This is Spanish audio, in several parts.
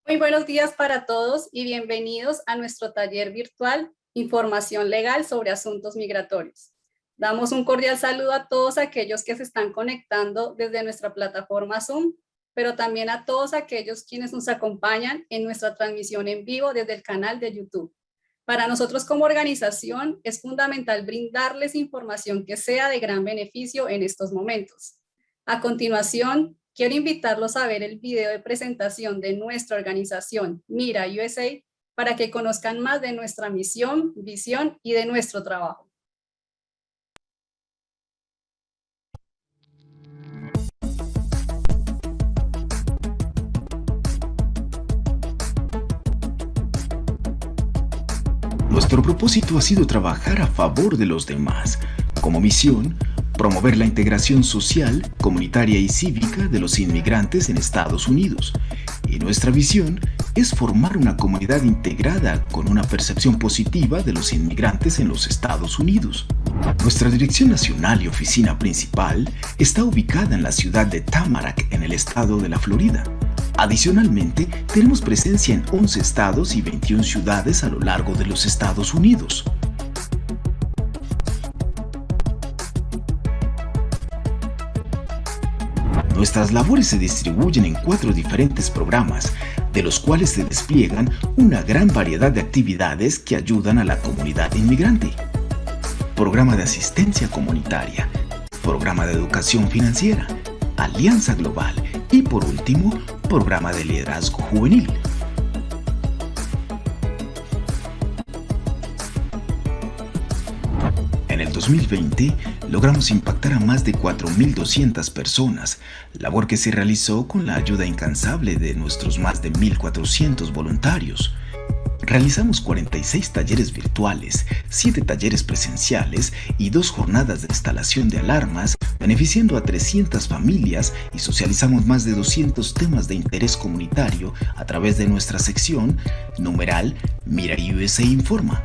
Muy buenos días para todos y bienvenidos a nuestro taller virtual Información Legal sobre Asuntos Migratorios. Damos un cordial saludo a todos aquellos que se están conectando desde nuestra plataforma Zoom, pero también a todos aquellos quienes nos acompañan en nuestra transmisión en vivo desde el canal de YouTube. Para nosotros como organización es fundamental brindarles información que sea de gran beneficio en estos momentos. A continuación, quiero invitarlos a ver el video de presentación de nuestra organización Mira USA para que conozcan más de nuestra misión, visión y de nuestro trabajo. Nuestro propósito ha sido trabajar a favor de los demás. Como misión, promover la integración social, comunitaria y cívica de los inmigrantes en Estados Unidos. Y nuestra visión es formar una comunidad integrada con una percepción positiva de los inmigrantes en los Estados Unidos. Nuestra dirección nacional y oficina principal está ubicada en la ciudad de Tamarack, en el estado de la Florida. Adicionalmente, tenemos presencia en 11 estados y 21 ciudades a lo largo de los Estados Unidos. Nuestras labores se distribuyen en 4 diferentes programas, de los cuales se despliegan una gran variedad de actividades que ayudan a la comunidad inmigrante. Programa de asistencia comunitaria, programa de educación financiera, alianza global y por último, programa de liderazgo juvenil. En el 2020 logramos impactar a más de 4.200 personas, labor que se realizó con la ayuda incansable de nuestros más de 1.400 voluntarios. Realizamos 46 talleres virtuales, 7 talleres presenciales y 2 jornadas de instalación de alarmas, beneficiando a 300 familias y socializamos más de 200 temas de interés comunitario a través de nuestra sección numeral Mira USA Informa.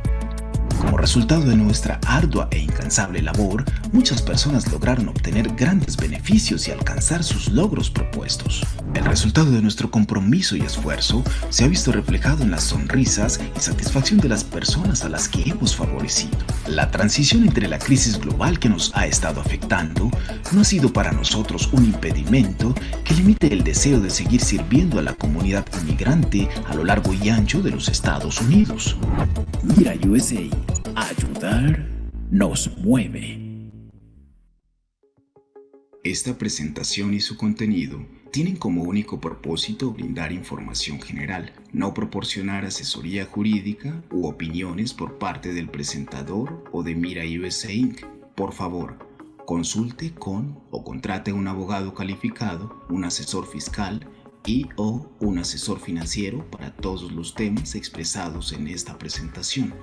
Como resultado de nuestra ardua e incansable labor, muchas personas lograron obtener grandes beneficios y alcanzar sus logros propuestos. El resultado de nuestro compromiso y esfuerzo se ha visto reflejado en las sonrisas y satisfacción de las personas a las que hemos favorecido. La transición entre la crisis global que nos ha estado afectando no ha sido para nosotros un impedimento que limite el deseo de seguir sirviendo a la comunidad inmigrante a lo largo y ancho de los Estados Unidos. Mira USA. Ayudar nos mueve. Esta presentación y su contenido tienen como único propósito brindar información general, no proporcionar asesoría jurídica u opiniones por parte del presentador o de Mira USA Inc. Por favor, consulte con o contrate a un abogado calificado, un asesor fiscal y/o un asesor financiero para todos los temas expresados en esta presentación.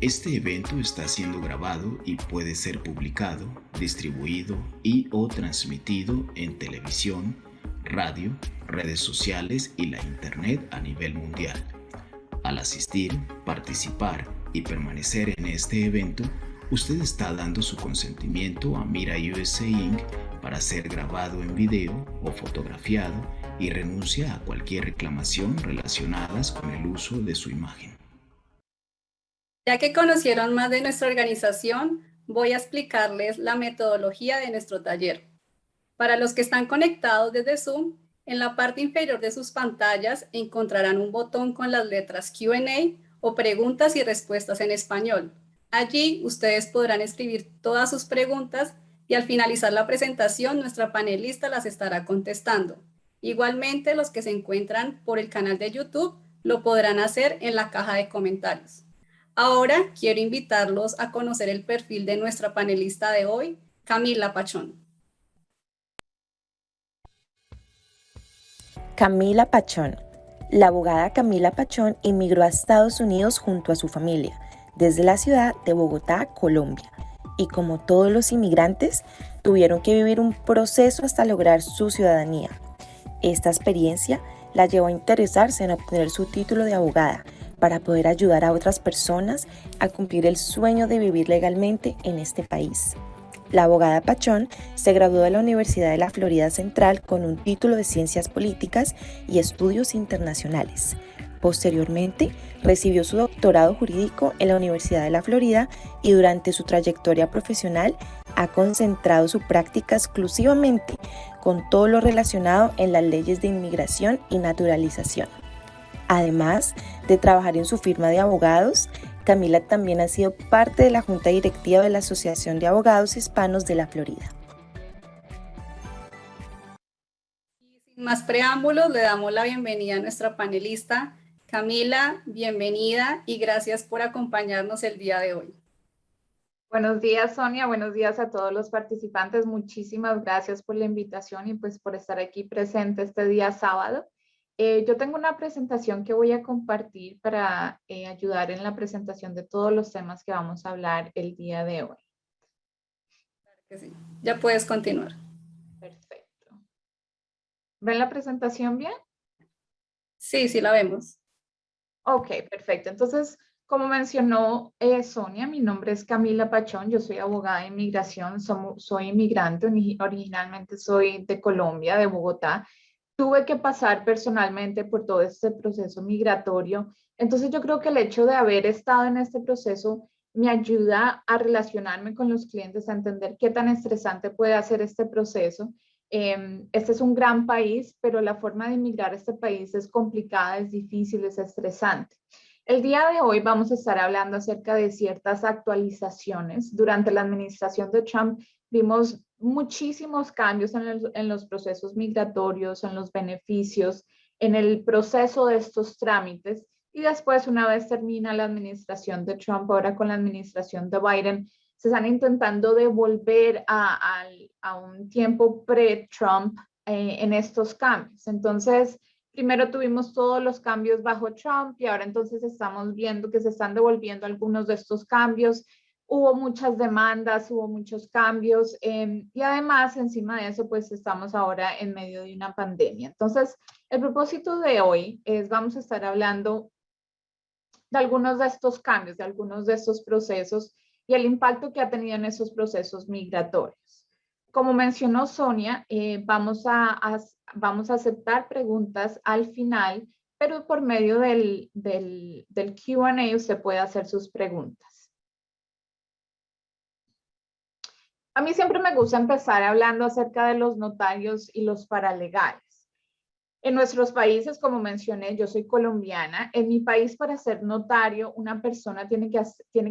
Este evento está siendo grabado y puede ser publicado, distribuido y/o transmitido en televisión, radio, redes sociales y la Internet a nivel mundial. Al asistir, participar y permanecer en este evento, usted está dando su consentimiento a Mira USA Inc. para ser grabado en video o fotografiado y renuncia a cualquier reclamación relacionadas con el uso de su imagen. Ya que conocieron más de nuestra organización, voy a explicarles la metodología de nuestro taller. Para los que están conectados desde Zoom, en la parte inferior de sus pantallas encontrarán un botón con las letras Q&A o preguntas y respuestas en español. Allí ustedes podrán escribir todas sus preguntas y al finalizar la presentación nuestra panelista las estará contestando. Igualmente los que se encuentran por el canal de YouTube lo podrán hacer en la caja de comentarios. Ahora quiero invitarlos a conocer el perfil de nuestra panelista de hoy, Camila Pachón. Camila Pachón. La abogada Camila Pachón inmigró a Estados Unidos junto a su familia, desde la ciudad de Bogotá, Colombia. Y como todos los inmigrantes, tuvieron que vivir un proceso hasta lograr su ciudadanía. Esta experiencia la llevó a interesarse en obtener su título de abogada, para poder ayudar a otras personas a cumplir el sueño de vivir legalmente en este país. La abogada Pachón se graduó de la Universidad de la Florida Central con un título de Ciencias Políticas y Estudios Internacionales. Posteriormente, recibió su doctorado jurídico en la Universidad de la Florida y durante su trayectoria profesional ha concentrado su práctica exclusivamente con todo lo relacionado en las leyes de inmigración y naturalización. Además de trabajar en su firma de abogados, Camila también ha sido parte de la junta directiva de la Asociación de Abogados Hispanos de la Florida. Sin más preámbulos, le damos la bienvenida a nuestra panelista. Camila, bienvenida y gracias por acompañarnos el día de hoy. Buenos días, Sonia. Buenos días a todos los participantes. Muchísimas gracias por la invitación y pues por estar aquí presente este día sábado. Yo tengo una presentación que voy a compartir para ayudar en la presentación de todos los temas que vamos a hablar el día de hoy. Claro que sí. Ya puedes continuar. Perfecto. ¿Ven la presentación bien? Sí, sí la vemos. Ok, perfecto. Entonces, como mencionó Sonia, mi nombre es Camila Pachón, yo soy abogada de inmigración, soy inmigrante, originalmente soy de Colombia, de Bogotá. Tuve que pasar personalmente por todo este proceso migratorio. Entonces yo creo que el hecho de haber estado en este proceso me ayuda a relacionarme con los clientes, a entender qué tan estresante puede ser este proceso. Este es un gran país, pero la forma de inmigrar a este país es complicada, es difícil, es estresante. El día de hoy vamos a estar hablando acerca de ciertas actualizaciones. Durante la administración de Trump vimos muchísimos cambios en los procesos migratorios, en los beneficios, en el proceso de estos trámites. Y después, una vez termina la administración de Trump, ahora con la administración de Biden, se están intentando devolver a un tiempo pre-Trump en estos cambios. Entonces, primero tuvimos todos los cambios bajo Trump y ahora entonces estamos viendo que se están devolviendo algunos de estos cambios. Hubo muchas demandas, hubo muchos cambios y además encima de eso pues estamos ahora en medio de una pandemia. Entonces el propósito de hoy es vamos a estar hablando de algunos de estos cambios, de algunos de estos procesos y el impacto que ha tenido en esos procesos migratorios. Como mencionó Sonia, vamos a aceptar preguntas al final, pero por medio del Q&A usted puede hacer sus preguntas. A mí siempre me gusta empezar hablando acerca de los notarios y los paralegales. En nuestros países, como mencioné, yo soy colombiana. En mi país, para ser notario, una persona tiene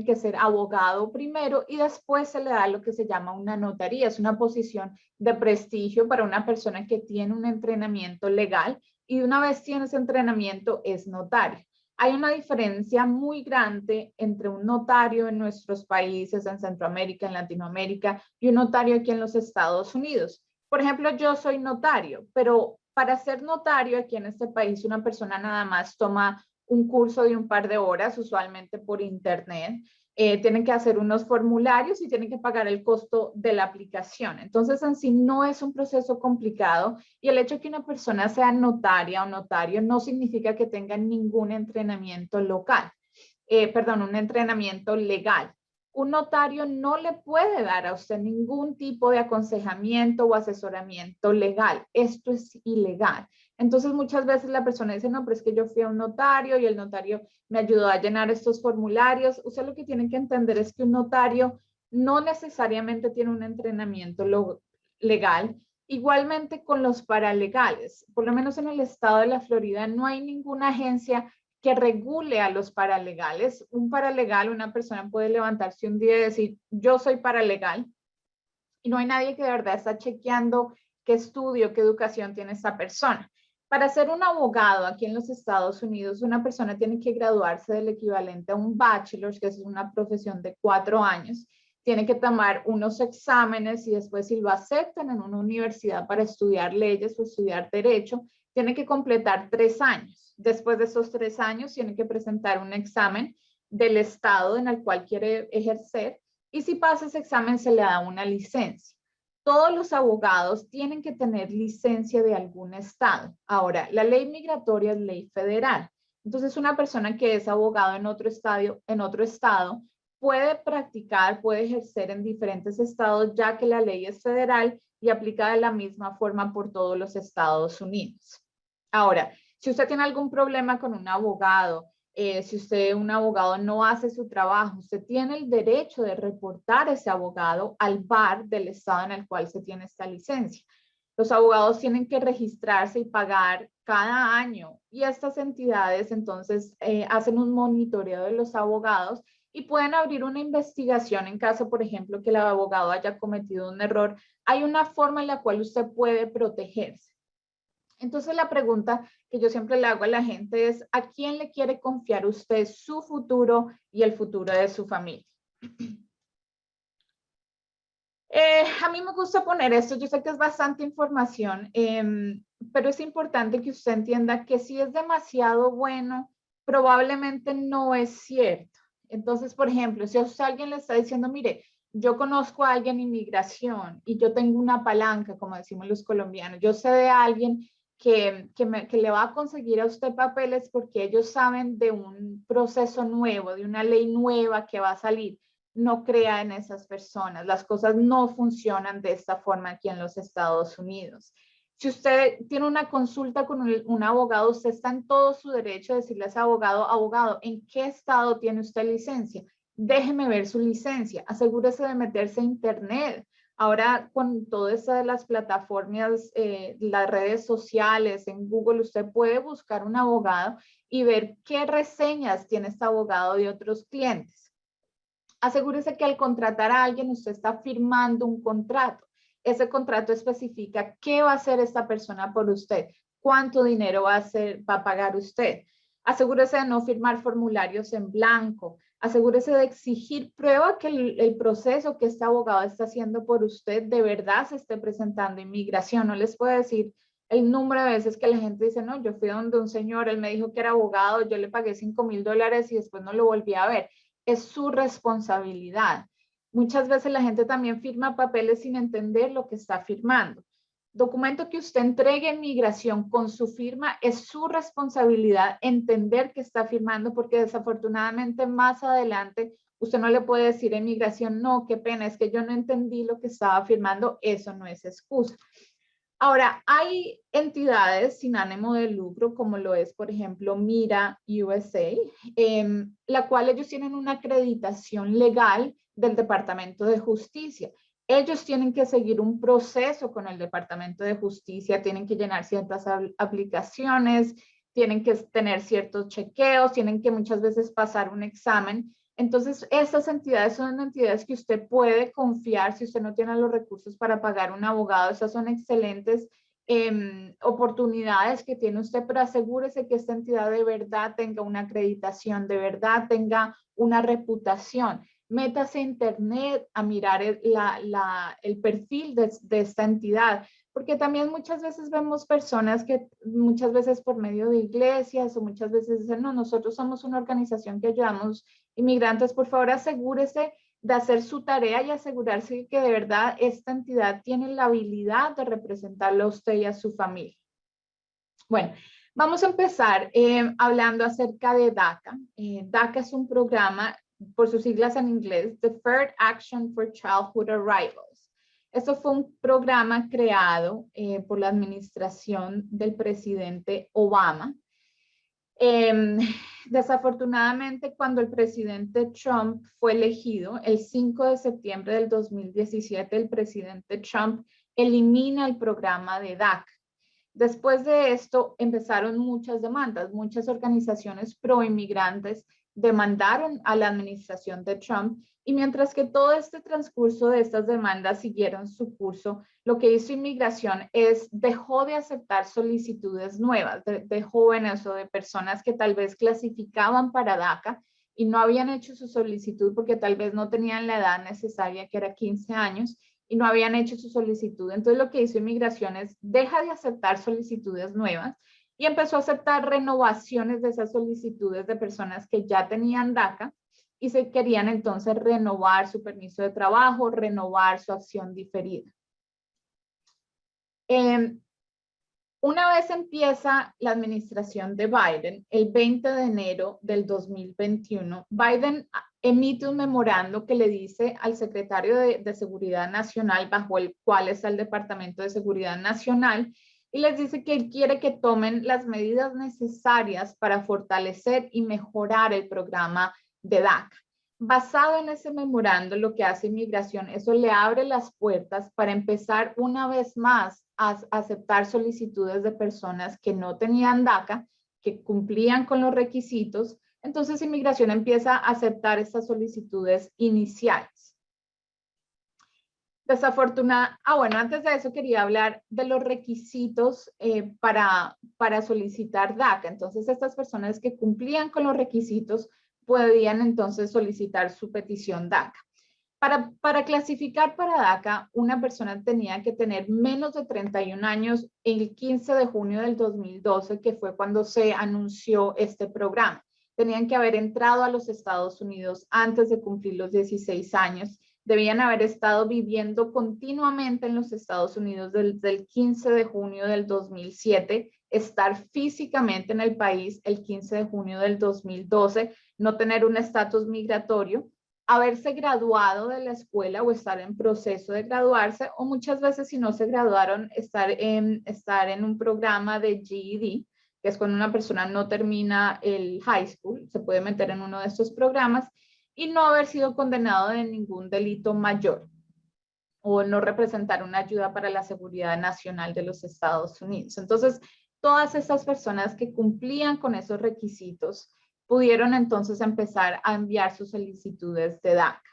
que ser abogado primero y después se le da lo que se llama una notaría. Es una posición de prestigio para una persona que tiene un entrenamiento legal y una vez tiene ese entrenamiento es notario. Hay una diferencia muy grande entre un notario en nuestros países, en Centroamérica, en Latinoamérica, y un notario aquí en los Estados Unidos. Por ejemplo, yo soy notario, pero para ser notario aquí en este país, una persona nada más toma un curso de un par de horas, usualmente por internet. Tienen que hacer unos formularios y tienen que pagar el costo de la aplicación. Entonces, en sí no es un proceso complicado y el hecho de que una persona sea notaria o notario no significa que tenga ningún entrenamiento local, un entrenamiento legal. Un notario no le puede dar a usted ningún tipo de aconsejamiento o asesoramiento legal. Esto es ilegal. Entonces, muchas veces la persona dice, no, pero es que yo fui a un notario y el notario me ayudó a llenar estos formularios. Usted lo que tiene que entender es que un notario no necesariamente tiene un entrenamiento legal. Igualmente con los paralegales. Por lo menos en el estado de la Florida no hay ninguna agencia que regule a los paralegales. Un paralegal, una persona puede levantarse un día y decir, yo soy paralegal, y no hay nadie que de verdad está chequeando qué estudio, qué educación tiene esta persona. Para ser un abogado aquí en los Estados Unidos, una persona tiene que graduarse del equivalente a un bachelor, que es una profesión de 4 años, tiene que tomar unos exámenes y después si lo aceptan en una universidad para estudiar leyes o estudiar derecho, tiene que completar 3 años. Después de esos 3 años, tiene que presentar un examen del estado en el cual quiere ejercer y si pasa ese examen se le da una licencia. Todos los abogados tienen que tener licencia de algún estado. Ahora, la ley migratoria es ley federal. Entonces, una persona que es abogado en otro estado puede practicar, puede ejercer en diferentes estados, ya que la ley es federal y aplica de la misma forma por todos los Estados Unidos. Ahora, si usted tiene algún problema con un abogado, si un abogado no hace su trabajo, usted tiene el derecho de reportar a ese abogado al bar del estado en el cual se tiene esta licencia. Los abogados tienen que registrarse y pagar cada año y estas entidades entonces hacen un monitoreo de los abogados y pueden abrir una investigación en caso, por ejemplo, que el abogado haya cometido un error. Hay una forma en la cual usted puede protegerse. Entonces la pregunta que yo siempre le hago a la gente es, ¿a quién le quiere confiar usted su futuro y el futuro de su familia? A mí me gusta poner esto, yo sé que es bastante información, pero es importante que usted entienda que si es demasiado bueno, probablemente no es cierto. Entonces, por ejemplo, si a usted alguien le está diciendo, mire, yo conozco a alguien en inmigración y yo tengo una palanca, como decimos los colombianos, yo sé de alguien que le va a conseguir a usted papeles porque ellos saben de un proceso nuevo, de una ley nueva que va a salir. No crea en esas personas. Las cosas no funcionan de esta forma aquí en los Estados Unidos. Si usted tiene una consulta con un abogado, usted está en todo su derecho de decirle a ese abogado, abogado, ¿en qué estado tiene usted licencia? Déjeme ver su licencia. Asegúrese de meterse a internet. Ahora, con todo esto de las plataformas, las redes sociales, en Google, usted puede buscar un abogado y ver qué reseñas tiene este abogado de otros clientes. Asegúrese que al contratar a alguien usted está firmando un contrato. Ese contrato especifica qué va a hacer esta persona por usted, cuánto dinero va a pagar usted. Asegúrese de no firmar formularios en blanco. Asegúrese de exigir prueba que el proceso que este abogado está haciendo por usted de verdad se esté presentando inmigración. No les puedo decir el número de veces que la gente dice, no, yo fui donde un señor, él me dijo que era abogado, yo le pagué $5,000 y después no lo volví a ver. Es su responsabilidad. Muchas veces la gente también firma papeles sin entender lo que está firmando. Documento que usted entregue en migración con su firma, es su responsabilidad entender que está firmando, porque desafortunadamente más adelante usted no le puede decir en migración, no, qué pena, es que yo no entendí lo que estaba firmando. Eso no es excusa. Ahora, hay entidades sin ánimo de lucro, como lo es, por ejemplo, Mira USA, la cual ellos tienen una acreditación legal del Departamento de Justicia. Ellos tienen que seguir un proceso con el Departamento de Justicia, tienen que llenar ciertas aplicaciones, tienen que tener ciertos chequeos, tienen que muchas veces pasar un examen. Entonces, estas entidades son entidades que usted puede confiar si usted no tiene los recursos para pagar un abogado. Esas son excelentes oportunidades que tiene usted, pero asegúrese que esta entidad de verdad tenga una acreditación, de verdad tenga una reputación. Métase a internet a mirar el perfil de esta entidad, porque también muchas veces vemos personas que muchas veces por medio de iglesias o muchas veces dicen, no, nosotros somos una organización que ayudamos inmigrantes. Por favor, asegúrese de hacer su tarea y asegurarse que de verdad esta entidad tiene la habilidad de representarlo a usted y a su familia. Bueno, vamos a empezar hablando acerca de DACA. DACA es un programa, por sus siglas en inglés, Deferred Action for Childhood Arrivals. Esto fue un programa creado por la administración del presidente Obama. Desafortunadamente, cuando el presidente Trump fue elegido, el 5 de septiembre del 2017, el presidente Trump elimina el programa de DACA. Después de esto, empezaron muchas demandas. Muchas organizaciones pro inmigrantes demandaron a la administración de Trump, y mientras que todo este transcurso de estas demandas siguieron su curso, lo que hizo inmigración es dejó de aceptar solicitudes nuevas de jóvenes o de personas que tal vez clasificaban para DACA y no habían hecho su solicitud porque tal vez no tenían la edad necesaria, que era 15 años, y no habían hecho su solicitud. Entonces lo que hizo inmigración es deja de aceptar solicitudes nuevas y empezó a aceptar renovaciones de esas solicitudes de personas que ya tenían DACA y se querían entonces renovar su permiso de trabajo, renovar su acción diferida. Una vez empieza la administración de Biden, el 20 de enero del 2021, Biden emite un memorando que le dice al secretario de Seguridad Nacional, bajo el cual está el Departamento de Seguridad Nacional, y les dice que él quiere que tomen las medidas necesarias para fortalecer y mejorar el programa de DACA. Basado en ese memorando, lo que hace Inmigración, eso le abre las puertas para empezar una vez más a aceptar solicitudes de personas que no tenían DACA, que cumplían con los requisitos. Entonces, Inmigración empieza a aceptar estas solicitudes iniciales. Bueno, antes de eso quería hablar de los requisitos para solicitar DACA. Entonces, estas personas que cumplían con los requisitos podían entonces solicitar su petición DACA. Para clasificar para DACA, una persona tenía que tener menos de 31 años el 15 de junio del 2012, que fue cuando se anunció este programa. Tenían que haber entrado a los Estados Unidos antes de cumplir los 16 años. Debían haber estado viviendo continuamente en los Estados Unidos desde el 15 de junio del 2007, estar físicamente en el país el 15 de junio del 2012, no tener un estatus migratorio, haberse graduado de la escuela o estar en proceso de graduarse, o muchas veces, si no se graduaron, estar en un programa de GED, que es cuando una persona no termina el high school, se puede meter en uno de estos programas, y no haber sido condenado de ningún delito mayor, o no representar una ayuda para la seguridad nacional de los Estados Unidos. Entonces, todas estas personas que cumplían con esos requisitos pudieron entonces empezar a enviar sus solicitudes de DACA.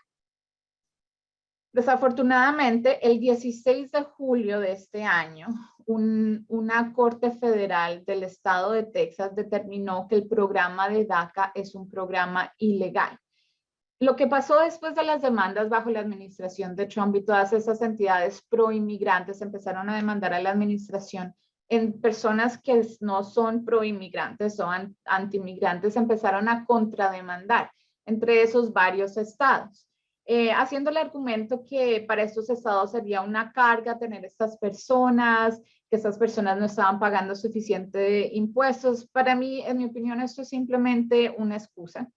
Desafortunadamente, el 16 de julio de este año, una corte federal del estado de Texas determinó que el programa de DACA es un programa ilegal. Lo que pasó después de las demandas bajo la administración de Trump, y todas esas entidades pro inmigrantes empezaron a demandar a la administración, en personas que no son pro inmigrantes o anti-inmigrantes empezaron a contrademandar, entre esos varios estados, haciendo el argumento que para estos estados sería una carga tener estas personas, que estas personas no estaban pagando suficiente impuestos. Para mí, en mi opinión, esto es simplemente una excusa.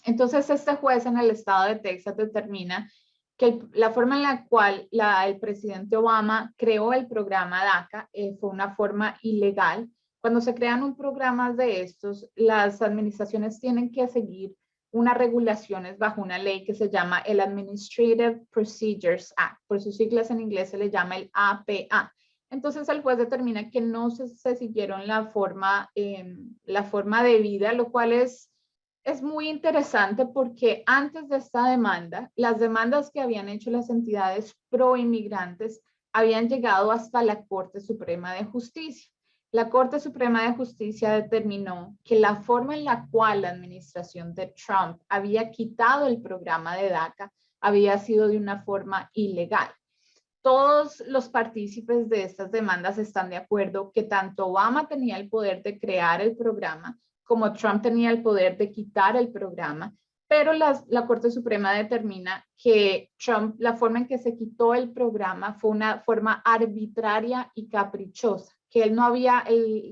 Entonces, este juez en el estado de Texas determina que la forma en la cual el presidente Obama creó el programa DACA fue una forma ilegal. Cuando se crean un programa de estos, las administraciones tienen que seguir unas regulaciones bajo una ley que se llama el Administrative Procedures Act. Por sus siglas en inglés se le llama el APA. Entonces, el juez determina que no se siguieron la forma debida, lo cual es muy interesante, porque antes de esta demanda, las demandas que habían hecho las entidades pro inmigrantes habían llegado hasta la Corte Suprema de Justicia. La Corte Suprema de Justicia determinó que la forma en la cual la administración de Trump había quitado el programa de DACA había sido de una forma ilegal. Todos los partícipes de estas demandas están de acuerdo que tanto Obama tenía el poder de crear el programa, como Trump tenía el poder de quitar el programa, pero la Corte Suprema determina que Trump, la forma en que se quitó el programa fue una forma arbitraria y caprichosa, que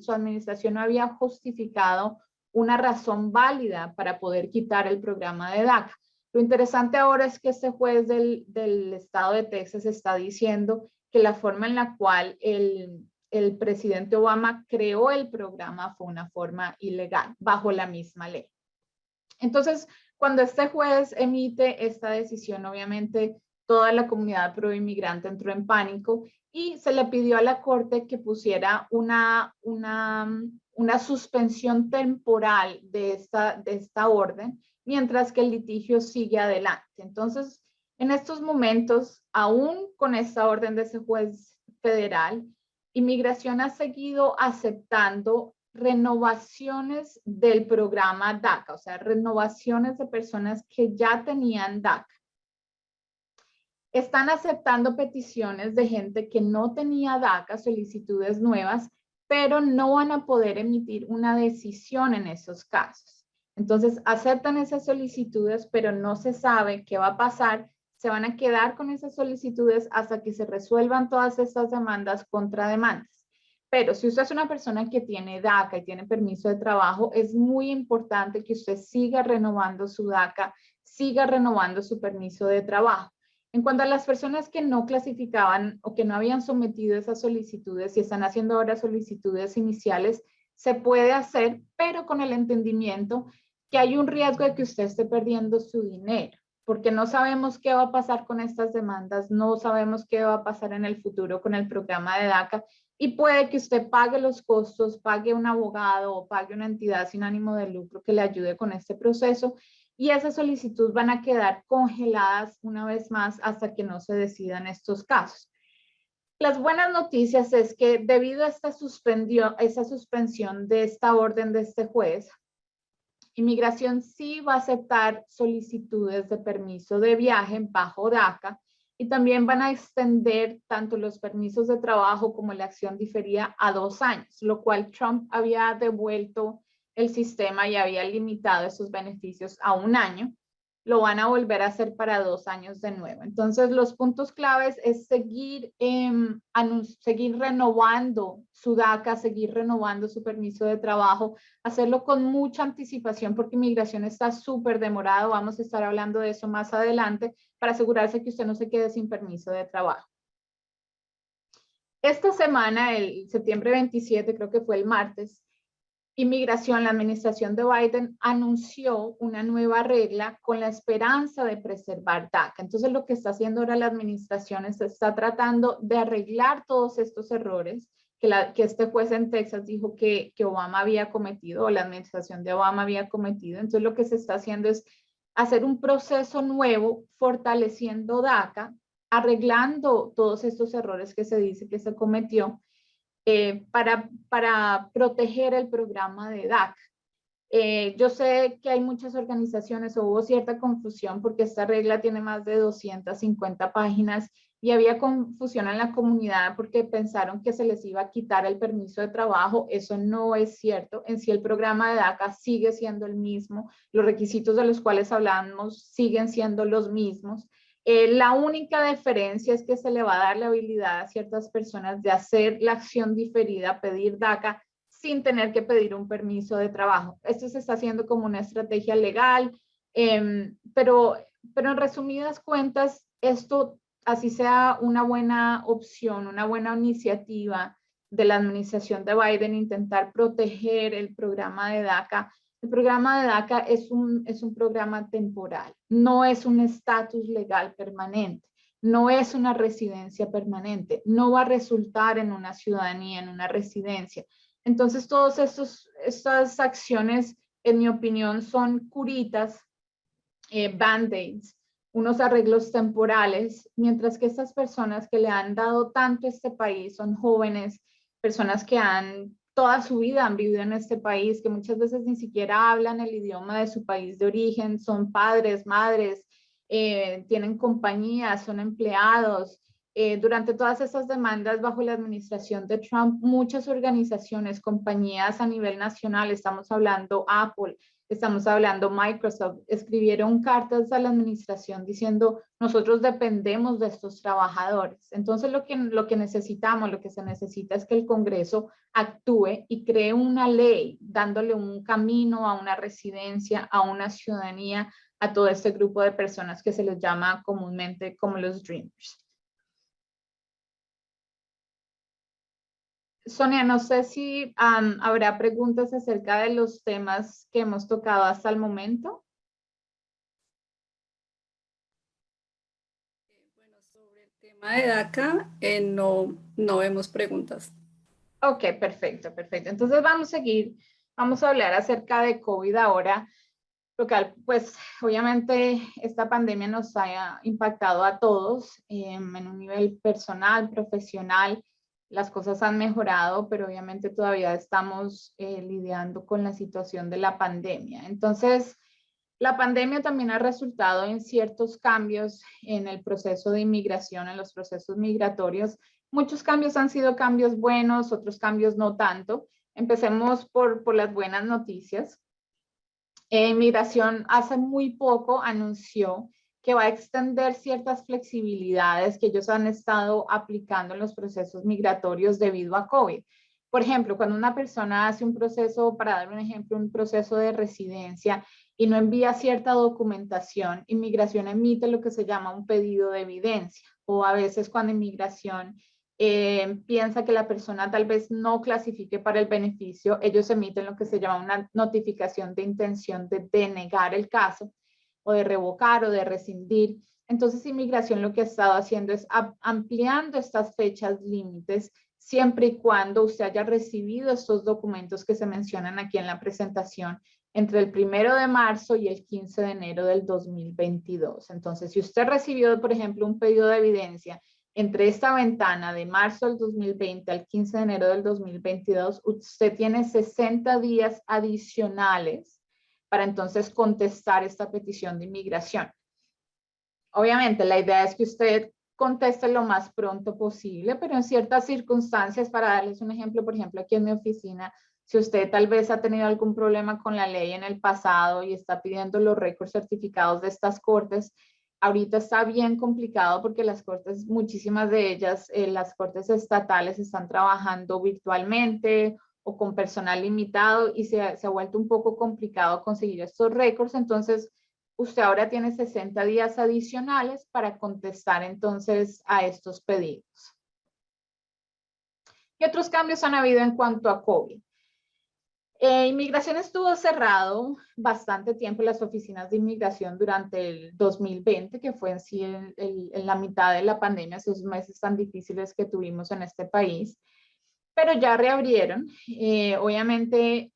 su administración no había justificado una razón válida para poder quitar el programa de DACA. Lo interesante ahora es que este juez del estado de Texas está diciendo que la forma en la cual el presidente Obama creó el programa fue una forma ilegal, bajo la misma ley. Entonces, cuando este juez emite esta decisión, obviamente toda la comunidad pro inmigrante entró en pánico y se le pidió a la corte que pusiera una suspensión temporal de esta orden, mientras que el litigio sigue adelante. Entonces, en estos momentos, aún con esta orden de ese juez federal, Inmigración ha seguido aceptando renovaciones del programa DACA, o sea, renovaciones de personas que ya tenían DACA. Están aceptando peticiones de gente que no tenía DACA, solicitudes nuevas, pero no van a poder emitir una decisión en esos casos. Entonces, aceptan esas solicitudes, pero no se sabe qué va a pasar. Se van a quedar con esas solicitudes hasta que se resuelvan todas estas demandas contra demandas. Pero si usted es una persona que tiene DACA y tiene permiso de trabajo, es muy importante que usted siga renovando su DACA, siga renovando su permiso de trabajo. En cuanto a las personas que no clasificaban o que no habían sometido esas solicitudes y están haciendo ahora solicitudes iniciales, se puede hacer, pero con el entendimiento que hay un riesgo de que usted esté perdiendo su dinero, porque no sabemos qué va a pasar con estas demandas, no sabemos qué va a pasar en el futuro con el programa de DACA, y puede que usted pague los costos, pague un abogado o pague una entidad sin ánimo de lucro que le ayude con este proceso, y esas solicitudes van a quedar congeladas una vez más hasta que no se decidan estos casos. Las buenas noticias es que debido a esa suspensión de esta orden de este juez, Inmigración sí va a aceptar solicitudes de permiso de viaje bajo DACA y también van a extender tanto los permisos de trabajo como la acción diferida a 2 años, lo cual Trump había devuelto el sistema y había limitado esos beneficios a 1 año. Lo van a volver a hacer para 2 años de nuevo. Entonces, los puntos claves es seguir renovando su DACA, seguir renovando su permiso de trabajo, hacerlo con mucha anticipación porque inmigración está súper demorado. Vamos a estar hablando de eso más adelante para asegurarse que usted no se quede sin permiso de trabajo. Esta semana, el septiembre 27, creo que fue el martes, Inmigración, la administración de Biden anunció una nueva regla con la esperanza de preservar DACA. Entonces, lo que está haciendo ahora la administración está tratando de arreglar todos estos errores que este juez en Texas dijo que Obama había cometido o la administración de Obama había cometido. Entonces, lo que se está haciendo es hacer un proceso nuevo, fortaleciendo DACA, arreglando todos estos errores que se dice que se cometió, para proteger el programa de DACA. Yo sé que hay muchas organizaciones, hubo cierta confusión porque esta regla tiene más de 250 páginas y había confusión en la comunidad porque pensaron que se les iba a quitar el permiso de trabajo. Eso no es cierto. En sí el programa de DACA sigue siendo el mismo. Los requisitos de los cuales hablamos siguen siendo los mismos. La única diferencia es que se le va a dar la habilidad a ciertas personas de hacer la acción diferida, pedir DACA, sin tener que pedir un permiso de trabajo. Esto se está haciendo como una estrategia legal, pero en resumidas cuentas, esto, así sea una buena opción, una buena iniciativa de la administración de Biden, intentar proteger el programa de DACA. El programa de DACA es un programa temporal, no es un estatus legal permanente, no es una residencia permanente, no va a resultar en una ciudadanía, en una residencia. Entonces, todas estas acciones, en mi opinión, son curitas, band-aids, unos arreglos temporales, mientras que estas personas que le han dado tanto a este país son jóvenes, personas que toda su vida han vivido en este país, que muchas veces ni siquiera hablan el idioma de su país de origen, son padres, madres, tienen compañías, son empleados. Durante todas estas demandas bajo la administración de Trump, muchas organizaciones, compañías a nivel nacional, estamos hablando Apple, estamos hablando Microsoft, escribieron cartas a la administración diciendo nosotros dependemos de estos trabajadores. Entonces lo que necesitamos, lo que se necesita es que el Congreso actúe y cree una ley dándole un camino a una residencia, a una ciudadanía, a todo este grupo de personas que se les llama comúnmente como los Dreamers. Sonia, no sé si habrá preguntas acerca de los temas que hemos tocado hasta el momento. Bueno, sobre el tema de DACA, no vemos preguntas. Ok, perfecto, perfecto. Entonces vamos a hablar acerca de COVID ahora. Local, pues obviamente esta pandemia nos ha impactado a todos en un nivel personal, profesional. Las cosas han mejorado, pero obviamente todavía estamos lidiando con la situación de la pandemia. Entonces, la pandemia también ha resultado en ciertos cambios en el proceso de inmigración, en los procesos migratorios. Muchos cambios han sido cambios buenos, otros cambios no tanto. Empecemos por las buenas noticias. Migración hace muy poco anunció que va a extender ciertas flexibilidades que ellos han estado aplicando en los procesos migratorios debido a COVID. Por ejemplo, cuando una persona hace un proceso, para dar un ejemplo, un proceso de residencia y no envía cierta documentación, inmigración emite lo que se llama un pedido de evidencia. O a veces cuando inmigración piensa que la persona tal vez no clasifique para el beneficio, ellos emiten lo que se llama una notificación de intención de denegar el caso o de revocar o de rescindir. Entonces, inmigración lo que ha estado haciendo es ampliando estas fechas límites siempre y cuando usted haya recibido estos documentos que se mencionan aquí en la presentación entre el 1 de marzo y el 15 de enero del 2022. Entonces, si usted recibió, por ejemplo, un pedido de evidencia entre esta ventana de marzo del 2020 al 15 de enero del 2022, usted tiene 60 días adicionales para entonces contestar esta petición de inmigración. Obviamente, la idea es que usted conteste lo más pronto posible, pero en ciertas circunstancias, para darles un ejemplo, por ejemplo, aquí en mi oficina, si usted tal vez ha tenido algún problema con la ley en el pasado y está pidiendo los récords certificados de estas cortes, ahorita está bien complicado porque las cortes, muchísimas de ellas, las cortes estatales están trabajando virtualmente o con personal limitado y se ha vuelto un poco complicado conseguir estos récords. Entonces, usted ahora tiene 60 días adicionales para contestar entonces a estos pedidos. ¿Qué otros cambios han habido en cuanto a COVID? Inmigración estuvo cerrado bastante tiempo, las oficinas de inmigración durante el 2020, que fue en sí en la mitad de la pandemia, esos meses tan difíciles que tuvimos en este país, pero ya reabrieron. Obviamente,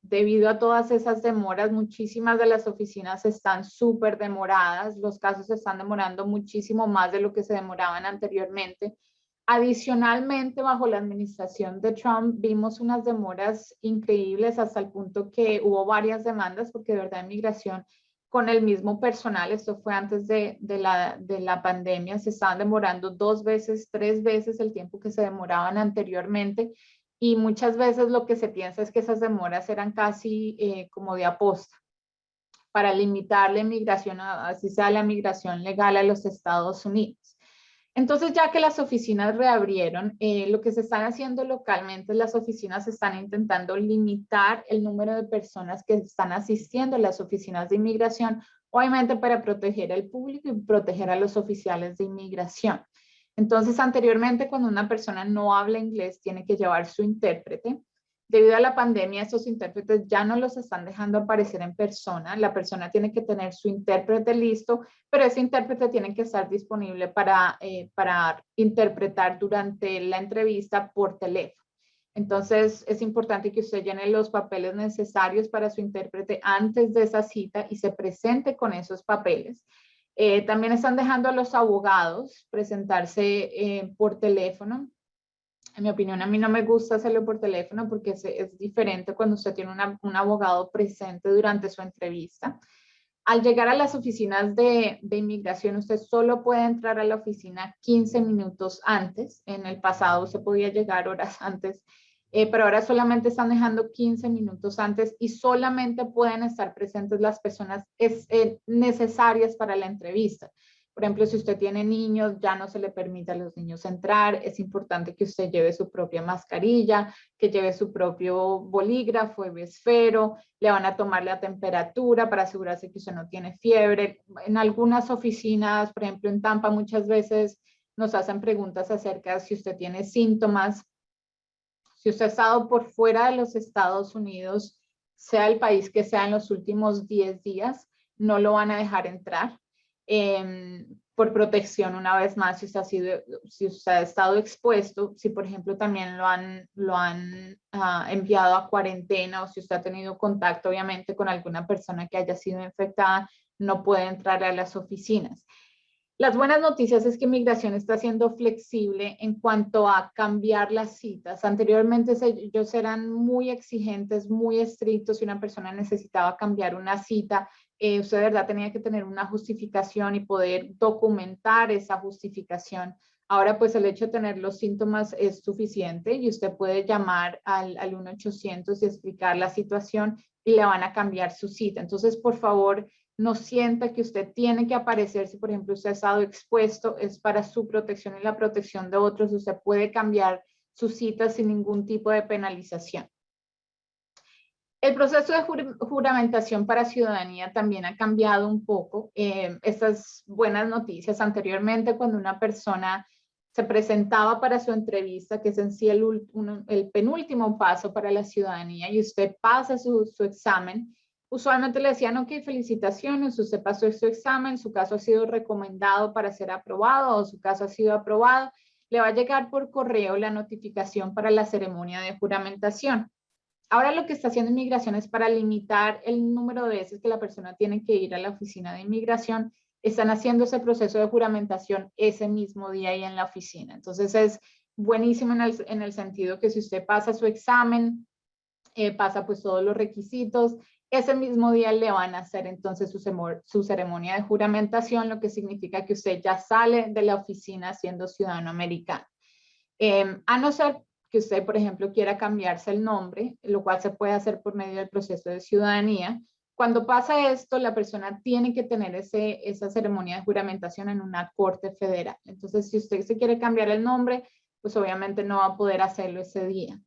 debido a todas esas demoras, muchísimas de las oficinas están súper demoradas, los casos se están demorando muchísimo más de lo que se demoraban anteriormente. Adicionalmente, bajo la administración de Trump, vimos unas demoras increíbles hasta el punto que hubo varias demandas, porque de verdad inmigración con el mismo personal, esto fue antes de la pandemia, se estaban demorando 2 veces, 3 veces el tiempo que se demoraban anteriormente, y muchas veces lo que se piensa es que esas demoras eran casi como de aposta para limitar la inmigración, así sea la migración legal a los Estados Unidos. Entonces, ya que las oficinas reabrieron, lo que se están haciendo localmente, las oficinas están intentando limitar el número de personas que están asistiendo a las oficinas de inmigración, obviamente para proteger al público y proteger a los oficiales de inmigración. Entonces, anteriormente, cuando una persona no habla inglés, tiene que llevar su intérprete. Debido a la pandemia, estos intérpretes ya no los están dejando aparecer en persona. La persona tiene que tener su intérprete listo, pero ese intérprete tiene que estar disponible para interpretar durante la entrevista por teléfono. Entonces, es importante que usted llene los papeles necesarios para su intérprete antes de esa cita y se presente con esos papeles. También están dejando a los abogados presentarse por teléfono. En mi opinión, a mí no me gusta hacerlo por teléfono porque es diferente cuando usted tiene un abogado presente durante su entrevista. Al llegar a las oficinas de inmigración, usted solo puede entrar a la oficina 15 minutos antes. En el pasado se podía llegar horas antes, pero ahora solamente están dejando 15 minutos antes y solamente pueden estar presentes las personas necesarias para la entrevista. Por ejemplo, si usted tiene niños, ya no se le permite a los niños entrar. Es importante que usted lleve su propia mascarilla, que lleve su propio bolígrafo, esfero. Le van a tomar la temperatura para asegurarse que usted no tiene fiebre. En algunas oficinas, por ejemplo en Tampa, muchas veces nos hacen preguntas acerca de si usted tiene síntomas. Si usted ha estado por fuera de los Estados Unidos, sea el país que sea en los últimos 10 días, no lo van a dejar entrar. Por protección, una vez más, si usted ha estado expuesto, si por ejemplo también lo han enviado a cuarentena o si usted ha tenido contacto obviamente con alguna persona que haya sido infectada, no puede entrar a las oficinas. Las buenas noticias es que Migración está siendo flexible en cuanto a cambiar las citas. Anteriormente ellos eran muy exigentes, muy estrictos. Si una persona necesitaba cambiar una cita, usted de verdad tenía que tener una justificación y poder documentar esa justificación. Ahora pues el hecho de tener los síntomas es suficiente y usted puede llamar al 1-800 y explicar la situación y le van a cambiar su cita. Entonces, por favor, no sienta que usted tiene que aparecer. Si por ejemplo usted ha estado expuesto, es para su protección y la protección de otros. Usted puede cambiar su cita sin ningún tipo de penalización. El proceso de juramentación para ciudadanía también ha cambiado un poco. Estas buenas noticias, anteriormente cuando una persona se presentaba para su entrevista, que es en sí el penúltimo paso para la ciudadanía, y usted pasa su examen, usualmente le decían, ok, felicitaciones, usted pasó su examen, su caso ha sido recomendado para ser aprobado o su caso ha sido aprobado, le va a llegar por correo la notificación para la ceremonia de juramentación. Ahora lo que está haciendo Inmigración es para limitar el número de veces que la persona tiene que ir a la oficina de Inmigración. Están haciendo ese proceso de juramentación ese mismo día ahí en la oficina. Entonces es buenísimo en el sentido que si usted pasa su examen, pasa pues todos los requisitos, ese mismo día le van a hacer entonces su ceremonia de juramentación, lo que significa que usted ya sale de la oficina siendo ciudadano americano. A no ser que usted, por ejemplo, quiera cambiarse el nombre, lo cual se puede hacer por medio del proceso de ciudadanía. Cuando pasa esto, la persona tiene que tener esa ceremonia de juramentación en una corte federal. Entonces, si usted se quiere cambiar el nombre, pues obviamente no va a poder hacerlo ese día.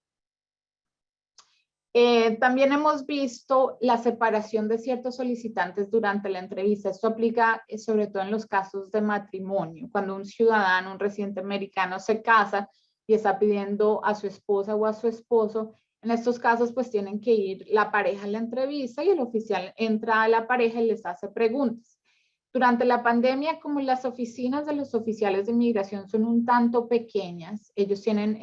También hemos visto la separación de ciertos solicitantes durante la entrevista. Esto aplica sobre todo en los casos de matrimonio. Cuando un ciudadano, un residente americano se casa y está pidiendo a su esposa o a su esposo, en estos casos pues tienen que ir la pareja a la entrevista y el oficial entra a la pareja y les hace preguntas. Durante la pandemia, como las oficinas de los oficiales de inmigración son un tanto pequeñas, ellos tienen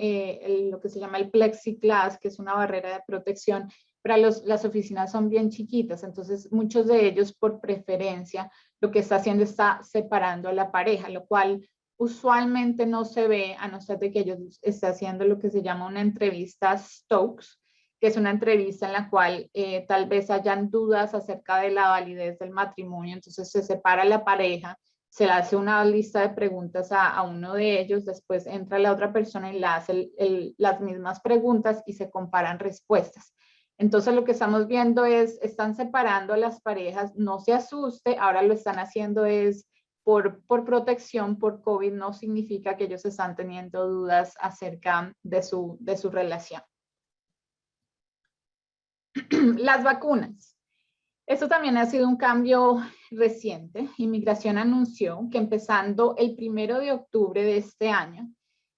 lo que se llama el plexiglass, que es una barrera de protección, pero las oficinas son bien chiquitas, entonces muchos de ellos por preferencia lo que está haciendo está separando a la pareja, lo cual usualmente no se ve a no ser de que ellos estén haciendo lo que se llama una entrevista Stokes, que es una entrevista en la cual tal vez hayan dudas acerca de la validez del matrimonio, entonces se separa la pareja, se le hace una lista de preguntas a uno de ellos, después entra la otra persona y le hace las mismas preguntas y se comparan respuestas. Entonces lo que estamos viendo es, están separando a las parejas, no se asuste, ahora lo están haciendo es por protección, por COVID, no significa que ellos están teniendo dudas acerca de su relación. Las vacunas. Esto también ha sido un cambio reciente. Inmigración anunció que empezando el 1 de octubre de este año,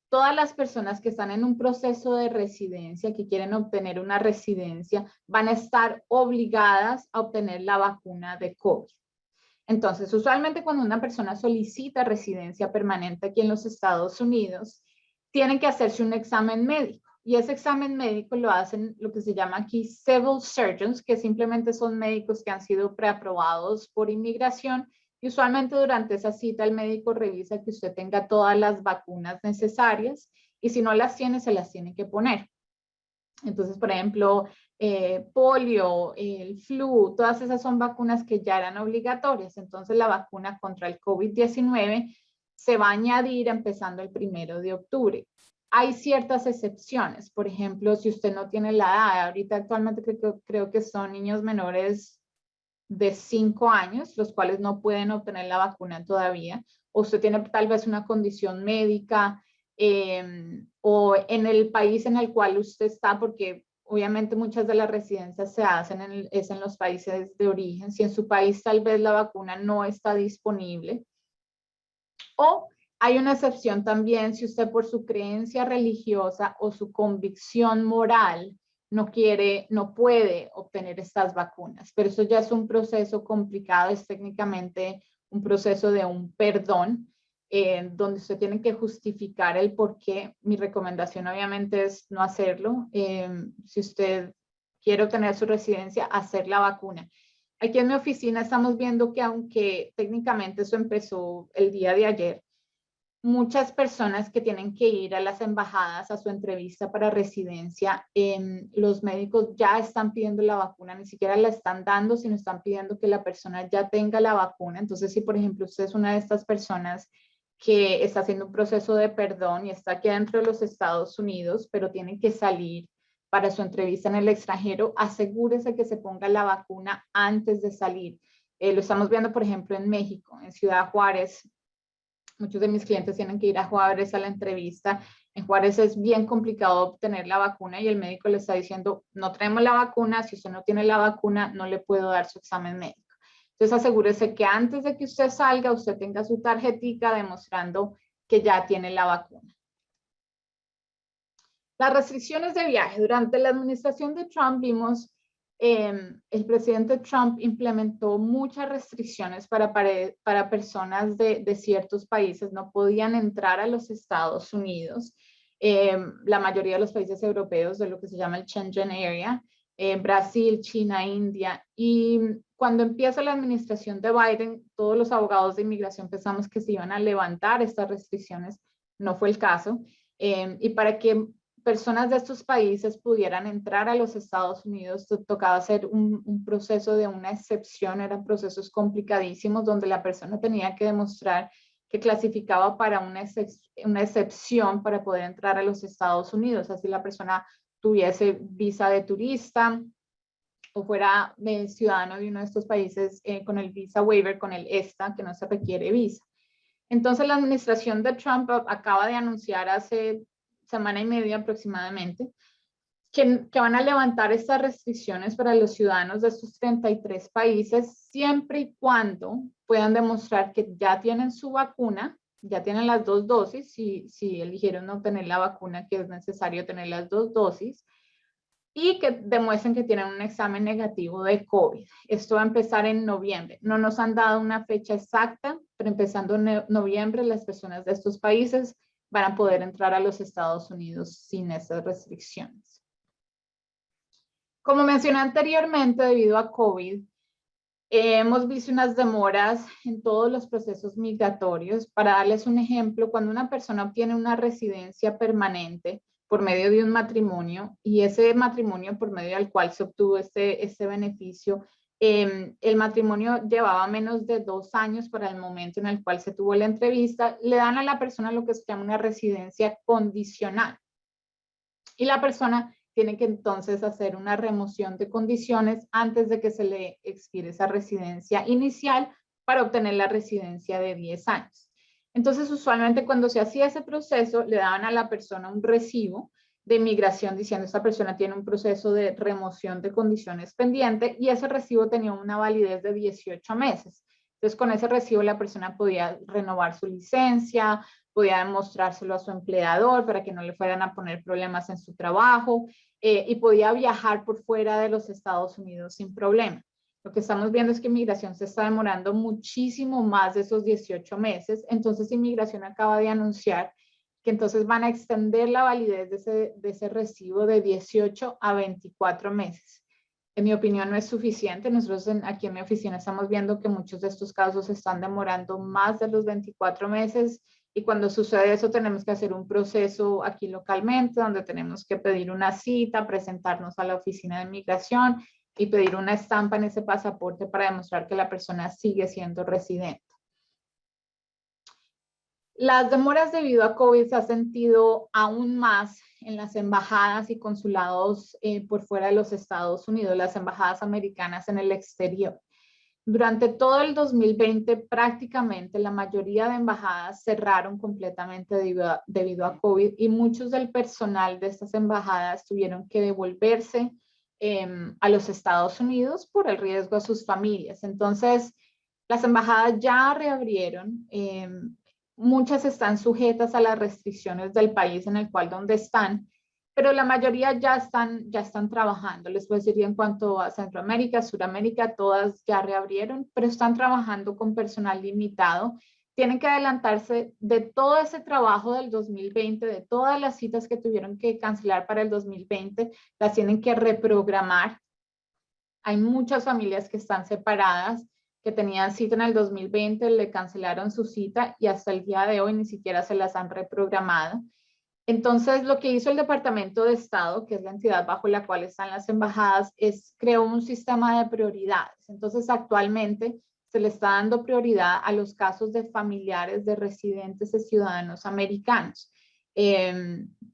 todas las personas que están en un proceso de residencia, que quieren obtener una residencia, van a estar obligadas a obtener la vacuna de COVID. Entonces, usualmente cuando una persona solicita residencia permanente aquí en los Estados Unidos, tienen que hacerse un examen médico. Y ese examen médico lo hacen lo que se llama aquí civil surgeons, que simplemente son médicos que han sido preaprobados por inmigración. Y usualmente durante esa cita el médico revisa que usted tenga todas las vacunas necesarias y si no las tiene, se las tiene que poner. Entonces, por ejemplo, polio, el flu, todas esas son vacunas que ya eran obligatorias. Entonces, la vacuna contra el COVID-19 se va a añadir empezando el 1 de octubre. Hay ciertas excepciones, por ejemplo, si usted no tiene la edad, ahorita actualmente creo que son niños menores de 5 años, los cuales no pueden obtener la vacuna todavía, o usted tiene tal vez una condición médica, o en el país en el cual usted está, porque obviamente muchas de las residencias se hacen en los países de origen, si en su país tal vez la vacuna no está disponible, o hay una excepción también si usted por su creencia religiosa o su convicción moral no puede obtener estas vacunas. Pero eso ya es un proceso complicado, es técnicamente un proceso de un perdón, donde usted tiene que justificar el por qué. Mi recomendación obviamente es no hacerlo. Si usted quiere obtener su residencia, hacer la vacuna. Aquí en mi oficina estamos viendo que aunque técnicamente eso empezó el día de ayer, muchas personas que tienen que ir a las embajadas a su entrevista para residencia, los médicos ya están pidiendo la vacuna, ni siquiera la están dando, sino están pidiendo que la persona ya tenga la vacuna. Entonces, si por ejemplo usted es una de estas personas que está haciendo un proceso de perdón y está aquí dentro de los Estados Unidos, pero tiene que salir para su entrevista en el extranjero, asegúrese que se ponga la vacuna antes de salir. Lo estamos viendo, por ejemplo, en México, en Ciudad Juárez. Muchos de mis clientes tienen que ir a Juárez a la entrevista En Juárez es bien complicado obtener la vacuna y el médico le está diciendo, no tenemos la vacuna, si usted no tiene la vacuna, no le puedo dar su examen médico. Entonces asegúrese que antes de que usted salga, usted tenga su tarjetica demostrando que ya tiene la vacuna. Las restricciones de viaje. Durante la administración de Trump vimos el presidente Trump implementó muchas restricciones para personas de ciertos países. No podían entrar a los Estados Unidos. La mayoría de los países europeos de lo que se llama el Schengen Area, Brasil, China, India. Y cuando empieza la administración de Biden, todos los abogados de inmigración pensamos que se iban a levantar estas restricciones. No fue el caso. Y para que personas de estos países pudieran entrar a los Estados Unidos, tocaba hacer un proceso de una excepción, eran procesos complicadísimos donde la persona tenía que demostrar que clasificaba para una excepción para poder entrar a los Estados Unidos, así la persona tuviese visa de turista o fuera ciudadano de uno de estos países con el visa waiver, con el ESTA, que no se requiere visa. Entonces la administración de Trump acaba de anunciar hace semana y media aproximadamente, que van a levantar estas restricciones para los ciudadanos de estos 33 países, siempre y cuando puedan demostrar que ya tienen su vacuna, ya tienen las 2 dosis, si eligieron no tener la vacuna, que es necesario tener las 2 dosis, y que demuestren que tienen un examen negativo de COVID. Esto va a empezar en noviembre. No nos han dado una fecha exacta, pero empezando en noviembre, las personas de estos países van a poder entrar a los Estados Unidos sin esas restricciones. Como mencioné anteriormente, debido a COVID, hemos visto unas demoras en todos los procesos migratorios. Para darles un ejemplo, cuando una persona obtiene una residencia permanente por medio de un matrimonio y ese matrimonio por medio del cual se obtuvo este beneficio, el matrimonio llevaba menos de 2 años para el momento en el cual se tuvo la entrevista, le dan a la persona lo que se llama una residencia condicional. Y la persona tiene que entonces hacer una remoción de condiciones antes de que se le expire esa residencia inicial para obtener la residencia de 10 años. Entonces, usualmente cuando se hacía ese proceso, le daban a la persona un recibo de inmigración diciendo esta persona tiene un proceso de remoción de condiciones pendiente y ese recibo tenía una validez de 18 meses. Entonces, con ese recibo la persona podía renovar su licencia, podía demostrárselo a su empleador para que no le fueran a poner problemas en su trabajo y podía viajar por fuera de los Estados Unidos sin problema. Lo que estamos viendo es que inmigración se está demorando muchísimo más de esos 18 meses. Entonces, inmigración acaba de anunciar que entonces van a extender la validez de ese recibo de 18 a 24 meses. En mi opinión no es suficiente. Nosotros aquí en mi oficina estamos viendo que muchos de estos casos están demorando más de los 24 meses y cuando sucede eso tenemos que hacer un proceso aquí localmente donde tenemos que pedir una cita, presentarnos a la oficina de inmigración y pedir una estampa en ese pasaporte para demostrar que la persona sigue siendo residente. Las demoras debido a COVID se han sentido aún más en las embajadas y consulados por fuera de los Estados Unidos, las embajadas americanas en el exterior. Durante todo el 2020, prácticamente la mayoría de embajadas cerraron completamente debido a COVID y muchos del personal de estas embajadas tuvieron que devolverse a los Estados Unidos por el riesgo a sus familias. Entonces, las embajadas ya reabrieron. Muchas están sujetas a las restricciones del país en el cual donde están, pero la mayoría ya están trabajando. Les puedo decir en cuanto a Centroamérica, Suramérica, todas ya reabrieron, pero están trabajando con personal limitado. Tienen que adelantarse de todo ese trabajo del 2020, de todas las citas que tuvieron que cancelar para el 2020, las tienen que reprogramar. Hay muchas familias que están separadas, que tenían cita en el 2020, le cancelaron su cita y hasta el día de hoy ni siquiera se las han reprogramado. Entonces, lo que hizo el Departamento de Estado, que es la entidad bajo la cual están las embajadas, creó un sistema de prioridades. Entonces, actualmente se le está dando prioridad a los casos de familiares de residentes y ciudadanos americanos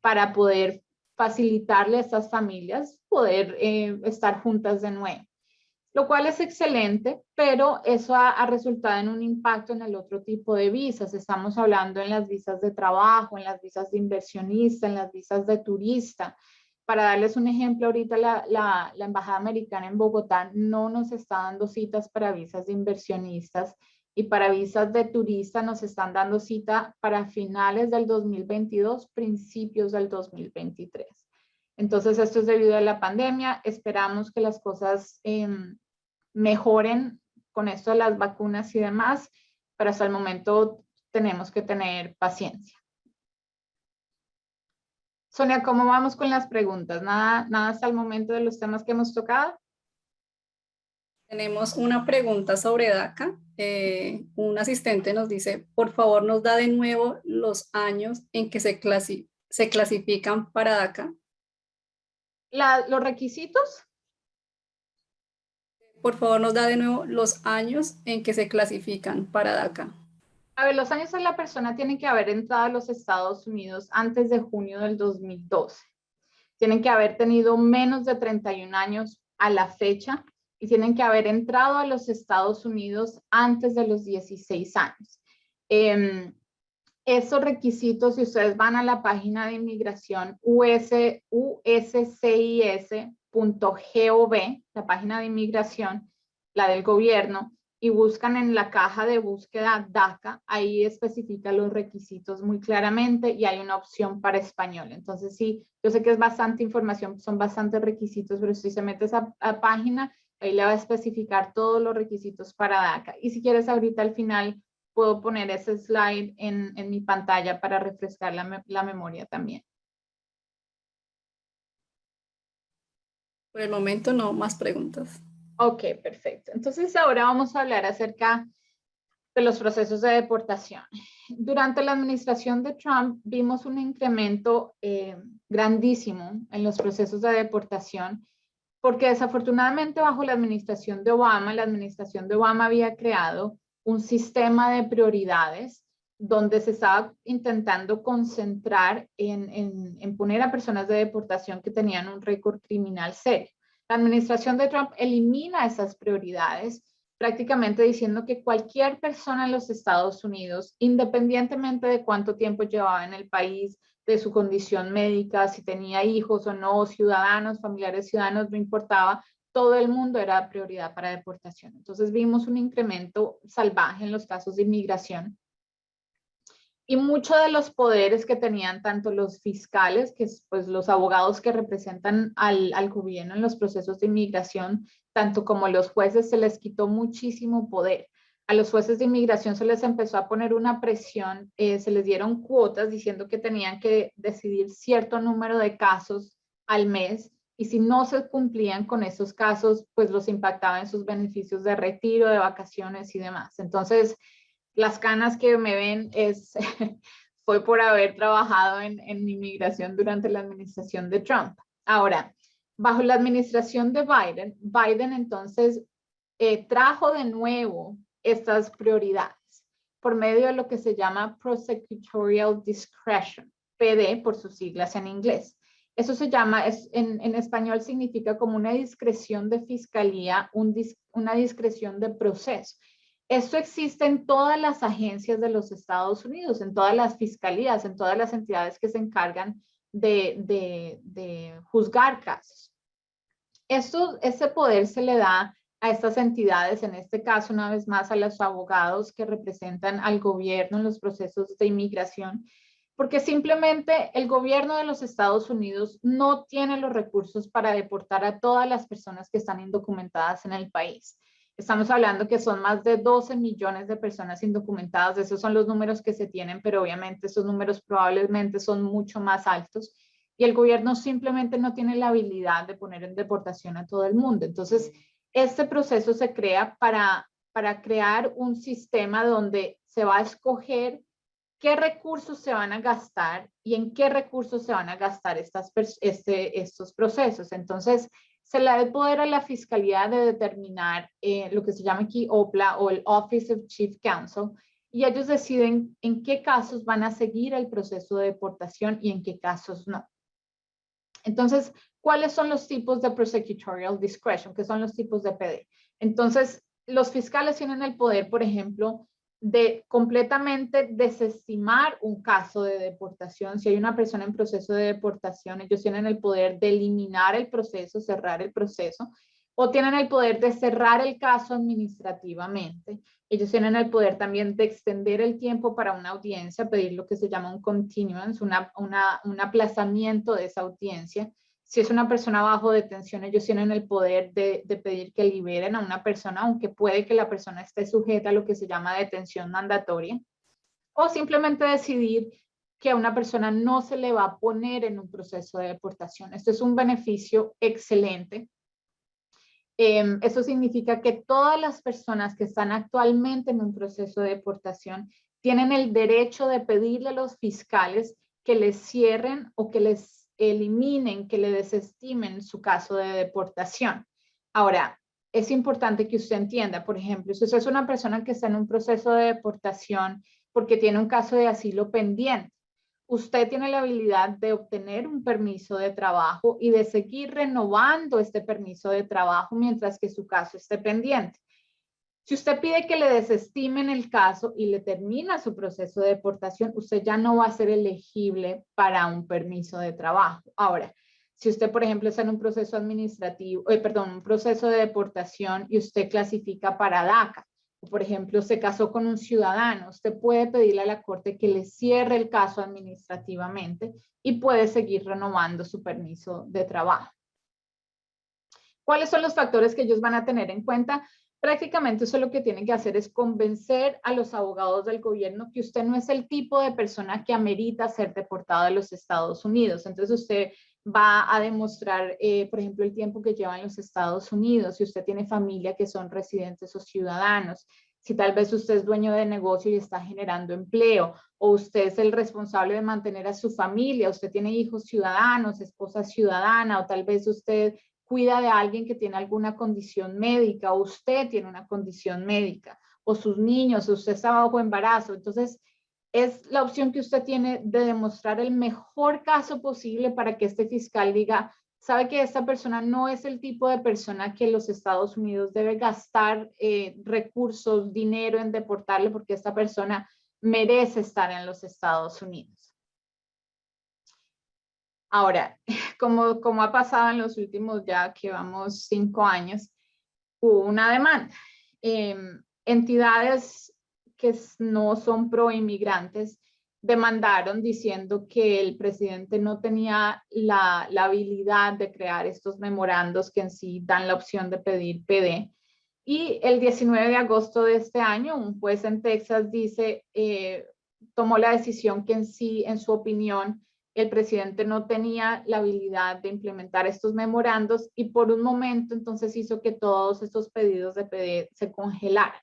para poder facilitarle a estas familias poder estar juntas de nuevo. lo cual es excelente, pero eso ha resultado en un impacto en el otro tipo de visas. Estamos hablando en las visas de trabajo, en las visas de inversionista, en las visas de turista. Para darles un ejemplo, ahorita la Embajada Americana en Bogotá no nos está dando citas para visas de inversionistas, y para visas de turista nos están dando cita para finales del 2022, principios del 2023. Entonces, esto es debido a la pandemia. Esperamos que las cosas mejoren con esto de las vacunas y demás, pero hasta el momento tenemos que tener paciencia. Sonia, ¿cómo vamos con las preguntas? Nada hasta el momento de los temas que hemos tocado. Tenemos una pregunta sobre DACA. Un asistente nos dice, por favor, nos da de nuevo los años en que se clasifican para DACA. ¿Los requisitos? Por favor, nos da de nuevo los años en que se clasifican para DACA. A ver, los años de la persona tienen que haber entrado a los Estados Unidos antes de junio del 2012. Tienen que haber tenido menos de 31 años a la fecha y tienen que haber entrado a los Estados Unidos antes de los 16 años. Esos requisitos, si ustedes van a la página de inmigración uscis.gov, la página de inmigración, la del gobierno, y buscan en la caja de búsqueda DACA, ahí especifica los requisitos muy claramente y hay una opción para español. Entonces sí, yo sé que es bastante información, son bastantes requisitos, pero si se mete a esa página, ahí le va a especificar todos los requisitos para DACA. Y si quieres ahorita al final, puedo poner ese slide en mi pantalla para refrescar la memoria también. Por el momento no, más preguntas. Ok, perfecto. Entonces ahora vamos a hablar acerca de los procesos de deportación. Durante la administración de Trump vimos un incremento grandísimo en los procesos de deportación, porque desafortunadamente bajo la administración de Obama había creado un sistema de prioridades donde se estaba intentando concentrar en poner a personas de deportación que tenían un récord criminal serio. La administración de Trump elimina esas prioridades, prácticamente diciendo que cualquier persona en los Estados Unidos, independientemente de cuánto tiempo llevaba en el país, de su condición médica, si tenía hijos o no, ciudadanos, familiares ciudadanos, no importaba, todo el mundo era prioridad para deportación. Entonces vimos un incremento salvaje en los casos de inmigración. Y muchos de los poderes que tenían tanto los fiscales, que es pues los abogados que representan al gobierno en los procesos de inmigración, tanto como los jueces, se les quitó muchísimo poder. A los jueces de inmigración se les empezó a poner una presión, se les dieron cuotas diciendo que tenían que decidir cierto número de casos al mes, y si no se cumplían con esos casos, pues los impactaba en sus beneficios de retiro, de vacaciones y demás. Entonces, las canas que me ven fue por haber trabajado en inmigración durante la administración de Trump. Ahora, bajo la administración de Biden entonces trajo de nuevo estas prioridades por medio de lo que se llama Prosecutorial Discretion, PD por sus siglas en inglés. Eso se llama, en español significa como una discreción de fiscalía, una discreción de proceso. Esto existe en todas las agencias de los Estados Unidos, en todas las fiscalías, en todas las entidades que se encargan de juzgar casos. Este poder se le da a estas entidades, en este caso una vez más a los abogados que representan al gobierno en los procesos de inmigración, porque simplemente el gobierno de los Estados Unidos no tiene los recursos para deportar a todas las personas que están indocumentadas en el país. Estamos hablando que son más de 12 millones de personas indocumentadas. Esos son los números que se tienen, pero obviamente esos números probablemente son mucho más altos. Y el gobierno simplemente no tiene la habilidad de poner en deportación a todo el mundo. Entonces, este proceso se crea para crear un sistema donde se va a escoger qué recursos se van a gastar y en qué recursos se van a gastar estos procesos. Entonces, se le da el poder a la fiscalía de determinar lo que se llama aquí OPLA o el Office of Chief Counsel, y ellos deciden en qué casos van a seguir el proceso de deportación y en qué casos no. Entonces, ¿cuáles son los tipos de prosecutorial discretion? ¿Qué son los tipos de PD? Entonces, los fiscales tienen el poder, por ejemplo, de completamente desestimar un caso de deportación. Si hay una persona en proceso de deportación, ellos tienen el poder de eliminar el proceso, cerrar el proceso, o tienen el poder de cerrar el caso administrativamente. Ellos tienen el poder también de extender el tiempo para una audiencia, pedir lo que se llama un continuance, un aplazamiento de esa audiencia. Si es una persona bajo detención, ellos tienen el poder de pedir que liberen a una persona, aunque puede que la persona esté sujeta a lo que se llama detención mandatoria, o simplemente decidir que a una persona no se le va a poner en un proceso de deportación. Esto es un beneficio excelente. Eso significa que todas las personas que están actualmente en un proceso de deportación tienen el derecho de pedirle a los fiscales que les cierren o que les eliminen, que le desestimen su caso de deportación. Ahora, es importante que usted entienda, por ejemplo, si usted es una persona que está en un proceso de deportación porque tiene un caso de asilo pendiente, usted tiene la habilidad de obtener un permiso de trabajo y de seguir renovando este permiso de trabajo mientras que su caso esté pendiente. Si usted pide que le desestimen el caso y le termina su proceso de deportación, usted ya no va a ser elegible para un permiso de trabajo. Ahora, si usted, por ejemplo, está en un proceso administrativo, un proceso de deportación y usted clasifica para DACA, o por ejemplo, se casó con un ciudadano, usted puede pedirle a la corte que le cierre el caso administrativamente y puede seguir renovando su permiso de trabajo. ¿Cuáles son los factores que ellos van a tener en cuenta? Prácticamente eso lo que tienen que hacer es convencer a los abogados del gobierno que usted no es el tipo de persona que amerita ser deportado de los Estados Unidos. Entonces usted va a demostrar, por ejemplo, el tiempo que lleva en los Estados Unidos, si usted tiene familia que son residentes o ciudadanos, si tal vez usted es dueño de negocio y está generando empleo, o usted es el responsable de mantener a su familia, usted tiene hijos ciudadanos, esposa ciudadana, o tal vez usted cuida de alguien que tiene alguna condición médica, o usted tiene una condición médica, o sus niños, o usted está bajo embarazo. Entonces, es la opción que usted tiene de demostrar el mejor caso posible para que este fiscal diga, sabe que esta persona no es el tipo de persona que los Estados Unidos debe gastar recursos, dinero en deportarle, porque esta persona merece estar en los Estados Unidos. Ahora, como ha pasado en los últimos ya que vamos 5 años, hubo una demanda. Entidades que no son pro inmigrantes demandaron diciendo que el presidente no tenía la habilidad de crear estos memorandos que en sí dan la opción de pedir PD. Y el 19 de agosto de este año, un juez en Texas tomó la decisión que en sí, en su opinión, el presidente no tenía la habilidad de implementar estos memorandos y por un momento entonces hizo que todos estos pedidos de PD se congelaran.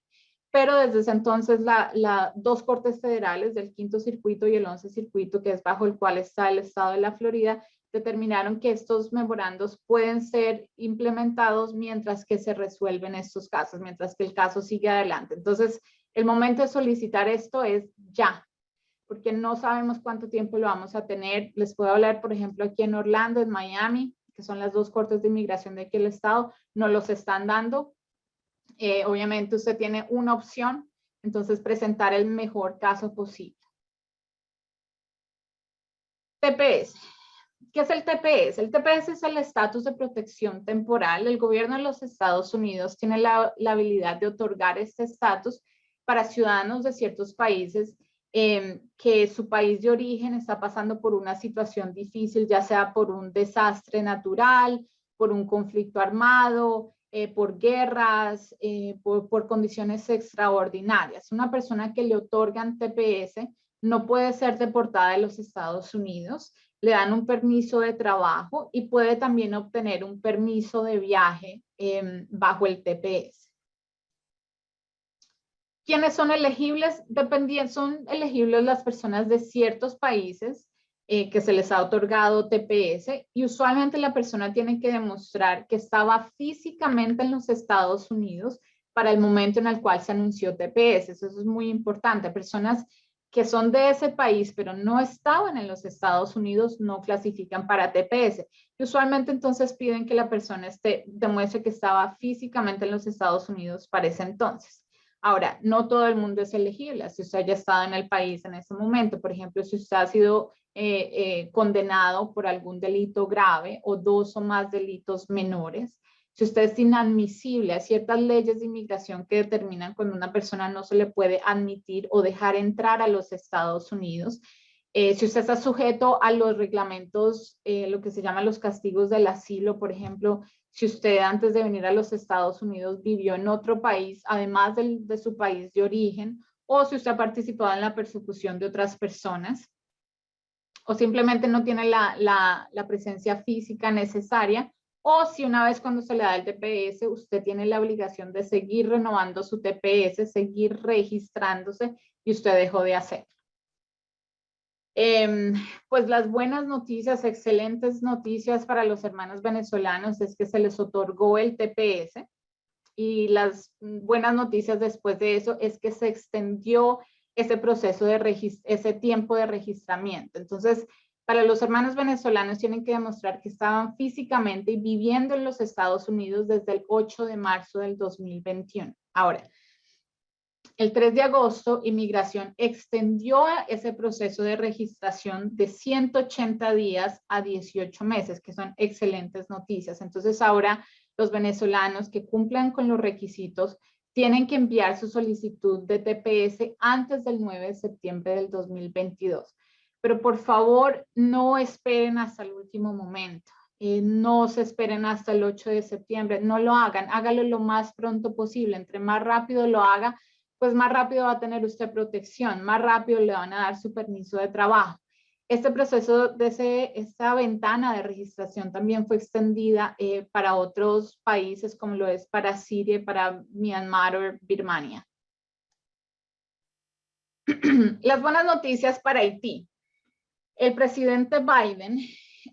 Pero desde ese entonces dos cortes federales del 5º Circuito y el 11º Circuito, que es bajo el cual está el estado de la Florida, determinaron que estos memorandos pueden ser implementados mientras que se resuelven estos casos, mientras que el caso sigue adelante. Entonces, el momento de solicitar esto es ya, porque no sabemos cuánto tiempo lo vamos a tener. Les puedo hablar, por ejemplo, aquí en Orlando, en Miami, que son las dos cortes de inmigración de aquí el estado, no los están dando. Obviamente usted tiene una opción, entonces presentar el mejor caso posible. TPS. ¿Qué es el TPS? El TPS es el estatus de protección temporal. El gobierno de los Estados Unidos tiene la habilidad de otorgar este estatus para ciudadanos de ciertos países que su país de origen está pasando por una situación difícil, ya sea por un desastre natural, por un conflicto armado, por guerras, por condiciones extraordinarias. Una persona que le otorgan TPS no puede ser deportada de los Estados Unidos, le dan un permiso de trabajo y puede también obtener un permiso de viaje bajo el TPS. ¿Quiénes son elegibles? Son elegibles las personas de ciertos países que se les ha otorgado TPS y usualmente la persona tiene que demostrar que estaba físicamente en los Estados Unidos para el momento en el cual se anunció TPS. Eso es muy importante. Personas que son de ese país, pero no estaban en los Estados Unidos, no clasifican para TPS. Y usualmente entonces piden que la persona demuestre que estaba físicamente en los Estados Unidos para ese entonces. Ahora, no todo el mundo es elegible. Si usted ya ha estado en el país en ese momento, por ejemplo, si usted ha sido condenado por algún delito grave o 2 o más delitos menores, si usted es inadmisible, hay ciertas leyes de inmigración que determinan cuando una persona no se le puede admitir o dejar entrar a los Estados Unidos. Si usted está sujeto a los reglamentos, lo que se llaman los castigos del asilo, por ejemplo, si usted antes de venir a los Estados Unidos vivió en otro país, además de su país de origen, o si usted ha participado en la persecución de otras personas, o simplemente no tiene la presencia física necesaria, o si una vez cuando se le da el TPS, usted tiene la obligación de seguir renovando su TPS, seguir registrándose y usted dejó de hacerlo. Pues las buenas noticias, excelentes noticias para los hermanos venezolanos es que se les otorgó el TPS, y las buenas noticias después de eso es que se extendió ese proceso ese tiempo de registramiento. Entonces, para los hermanos venezolanos tienen que demostrar que estaban físicamente y viviendo en los Estados Unidos desde el 8 de marzo del 2021. Ahora, el 3 de agosto, Inmigración extendió ese proceso de registración de 180 días a 18 meses, que son excelentes noticias. Entonces, ahora los venezolanos que cumplan con los requisitos tienen que enviar su solicitud de TPS antes del 9 de septiembre del 2022. Pero por favor, no esperen hasta el último momento. No se esperen hasta el 8 de septiembre. No lo hagan. Hágalo lo más pronto posible. Entre más rápido lo haga, pues más rápido va a tener usted protección. Más rápido le van a dar su permiso de trabajo. Este proceso esta ventana de registración también fue extendida para otros países, como lo es para Siria, para Myanmar o Birmania. Las buenas noticias para Haití. El presidente Biden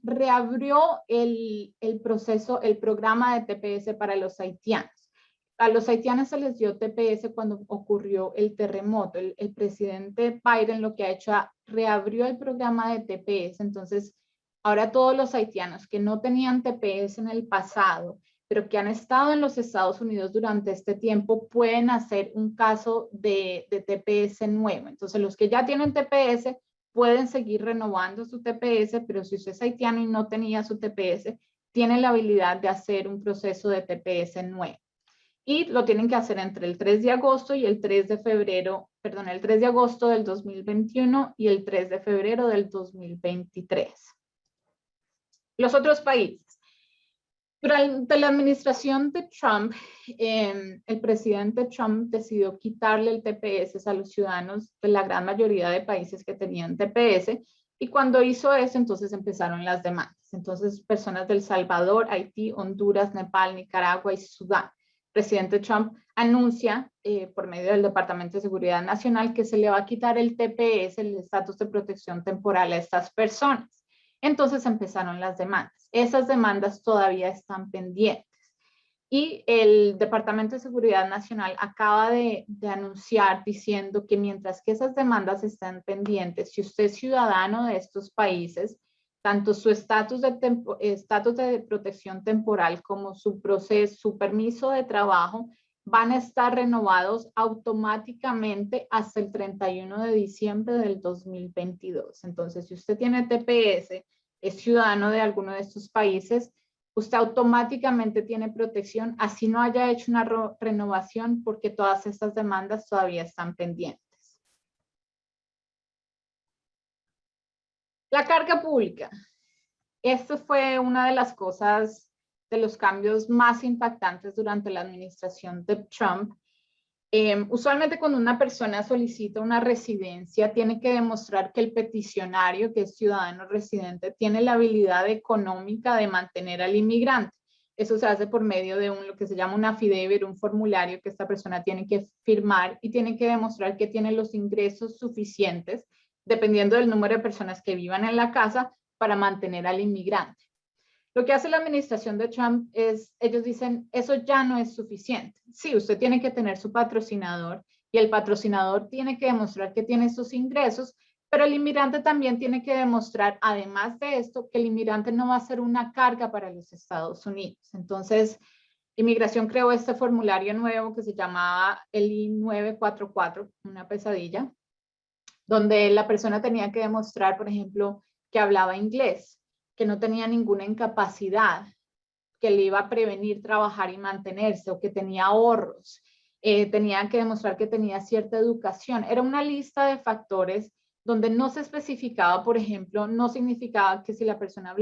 reabrió el programa de TPS para los haitianos. A los haitianos se les dio TPS cuando ocurrió el terremoto. El presidente Biden lo que ha hecho, reabrió el programa de TPS. Entonces, ahora todos los haitianos que no tenían TPS en el pasado, pero que han estado en los Estados Unidos durante este tiempo, pueden hacer un caso de TPS nuevo. Entonces, los que ya tienen TPS pueden seguir renovando su TPS, pero si usted es haitiano y no tenía su TPS, tiene la habilidad de hacer un proceso de TPS nuevo. Y lo tienen que hacer entre el 3 de agosto y el 3 de febrero, perdón, el 3 de agosto del 2021 y el 3 de febrero del 2023. Los otros países. Durante la administración de Trump, el presidente Trump decidió quitarle el TPS a los ciudadanos de la gran mayoría de países que tenían TPS, y cuando hizo eso, entonces empezaron las demandas. Entonces, personas del Salvador, Haití, Honduras, Nepal, Nicaragua y Sudán. El presidente Trump anuncia por medio del Departamento de Seguridad Nacional que se le va a quitar el TPS, el estatus de protección temporal, a estas personas. Entonces empezaron las demandas. Esas demandas todavía están pendientes. Y el Departamento de Seguridad Nacional acaba de anunciar diciendo que mientras que esas demandas están pendientes, si usted es ciudadano de estos países, tanto su estatus de protección temporal como su permiso de trabajo van a estar renovados automáticamente hasta el 31 de diciembre del 2022. Entonces, si usted tiene TPS, es ciudadano de alguno de estos países, usted automáticamente tiene protección, así no haya hecho una renovación, porque todas estas demandas todavía están pendientes. La carga pública. Esto fue una de las cosas, de los cambios más impactantes durante la administración de Trump. Usualmente cuando una persona solicita una residencia, tiene que demostrar que el peticionario, que es ciudadano residente, tiene la habilidad económica de mantener al inmigrante. Eso se hace por medio de lo que se llama un affidavit, un formulario que esta persona tiene que firmar, y tiene que demostrar que tiene los ingresos suficientes, dependiendo del número de personas que vivan en la casa, para mantener al inmigrante. Lo que hace la administración de Trump es, ellos dicen, eso ya no es suficiente. Sí, usted tiene que tener su patrocinador, y el patrocinador tiene que demostrar que tiene estos ingresos, pero el inmigrante también tiene que demostrar, además de esto, que el inmigrante no va a ser una carga para los Estados Unidos. Entonces, Inmigración creó este formulario nuevo que se llamaba el I-944, una pesadilla, donde la persona tenía que demostrar, por ejemplo, que hablaba inglés, que no tenía ninguna incapacidad, que le iba a prevenir trabajar y mantenerse, o que tenía ahorros. Tenía que demostrar que tenía cierta educación. Era una lista de factores donde no se especificaba, por ejemplo, no significaba que si la persona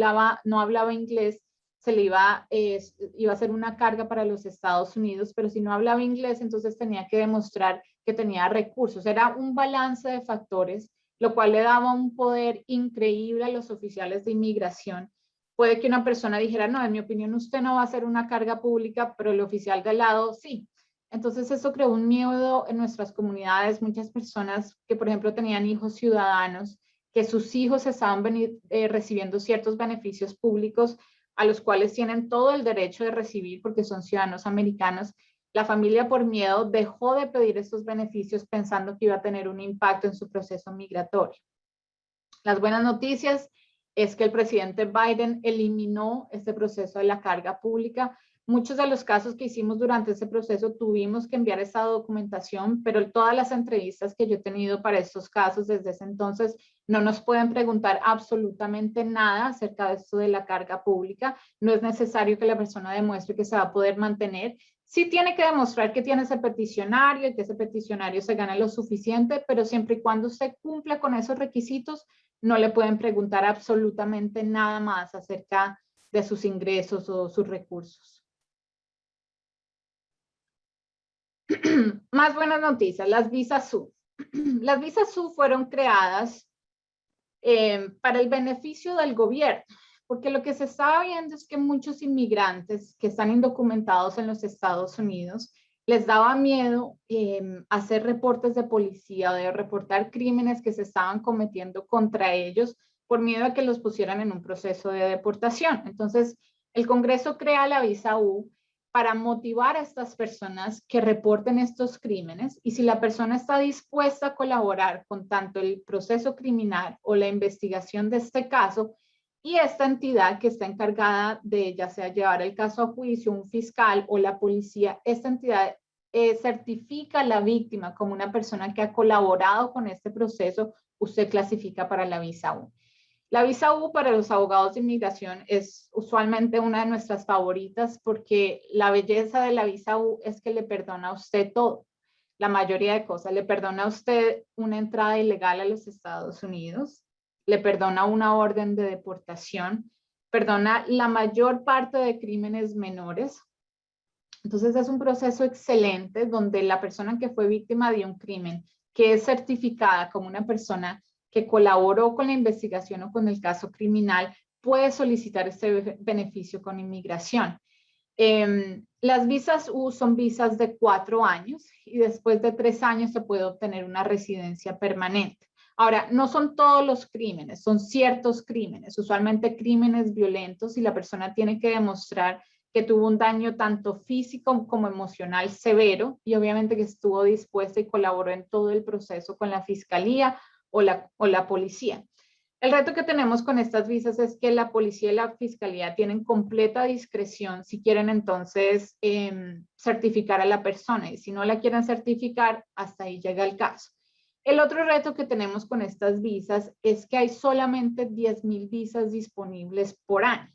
no hablaba inglés, se le iba a ser una carga para los Estados Unidos, pero si no hablaba inglés, entonces tenía que demostrar que tenía recursos. Era un balance de factores, lo cual le daba un poder increíble a los oficiales de inmigración. Puede que una persona dijera, no, en mi opinión usted no va a ser una carga pública, pero el oficial de al lado sí. Entonces eso creó un miedo en nuestras comunidades. Muchas personas que, por ejemplo, tenían hijos ciudadanos, que sus hijos estaban recibiendo ciertos beneficios públicos a los cuales tienen todo el derecho de recibir porque son ciudadanos americanos. La familia, por miedo, dejó de pedir estos beneficios pensando que iba a tener un impacto en su proceso migratorio. Las buenas noticias es que el presidente Biden eliminó este proceso de la carga pública. Muchos de los casos que hicimos durante ese proceso tuvimos que enviar esta documentación, pero todas las entrevistas que yo he tenido para estos casos desde ese entonces no nos pueden preguntar absolutamente nada acerca de esto de la carga pública. No es necesario que la persona demuestre que se va a poder mantener. Sí tiene que demostrar que tiene ese peticionario y que ese peticionario se gana lo suficiente, pero siempre y cuando usted cumpla con esos requisitos, no le pueden preguntar absolutamente nada más acerca de sus ingresos o sus recursos. Más buenas noticias, las visas SU. Las visas SU fueron creadas para el beneficio del gobierno, porque lo que se estaba viendo es que muchos inmigrantes que están indocumentados en los Estados Unidos les daba miedo hacer reportes de policía o de reportar crímenes que se estaban cometiendo contra ellos por miedo a que los pusieran en un proceso de deportación. Entonces, el Congreso crea la visa U para motivar a estas personas que reporten estos crímenes, y si la persona está dispuesta a colaborar con tanto el proceso criminal o la investigación de este caso, y esta entidad que está encargada de ya sea llevar el caso a juicio, un fiscal o la policía, esta entidad certifica a la víctima como una persona que ha colaborado con este proceso, usted clasifica para la visa U. La visa U para los abogados de inmigración es usualmente una de nuestras favoritas porque la belleza de la visa U es que le perdona a usted todo, la mayoría de cosas. Le perdona a usted una entrada ilegal a los Estados Unidos, le perdona una orden de deportación, perdona la mayor parte de crímenes menores. Entonces es un proceso excelente donde la persona que fue víctima de un crimen, que es certificada como una persona que colaboró con la investigación o con el caso criminal, puede solicitar este beneficio con inmigración. Las visas U son visas de 4 años y después de 3 años se puede obtener una residencia permanente. Ahora, no son todos los crímenes, son ciertos crímenes, usualmente crímenes violentos, y la persona tiene que demostrar que tuvo un daño tanto físico como emocional severo y obviamente que estuvo dispuesta y colaboró en todo el proceso con la fiscalía o la policía. El reto que tenemos con estas visas es que la policía y la fiscalía tienen completa discreción si quieren entonces certificar a la persona, y si no la quieren certificar, hasta ahí llega el caso. El otro reto que tenemos con estas visas es que hay solamente 10,000 visas disponibles por año.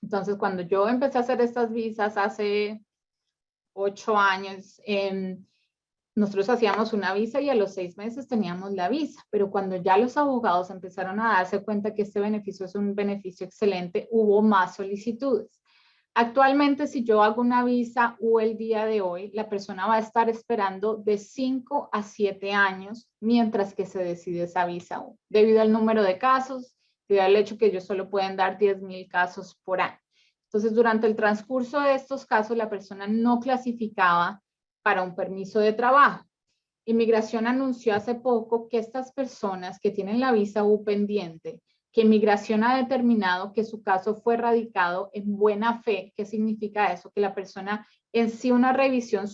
Entonces, cuando yo empecé a hacer estas visas hace 8 años, nosotros hacíamos una visa y a los 6 meses teníamos la visa, pero cuando ya los abogados empezaron a darse cuenta que este beneficio es un beneficio excelente, hubo más solicitudes. Actualmente, si yo hago una visa U el día de hoy, la persona va a estar esperando de 5 a 7 años mientras que se decide esa visa U, debido al número de casos, debido al hecho que ellos solo pueden dar 10,000 casos por año. Entonces, durante el transcurso de estos casos, la persona no clasificaba para un permiso de trabajo. Inmigración anunció hace poco que estas personas que tienen la visa U pendiente, que Inmigración ha determinado que su caso fue radicado en buena fe. ¿Qué significa eso? Que la persona en sí una revisión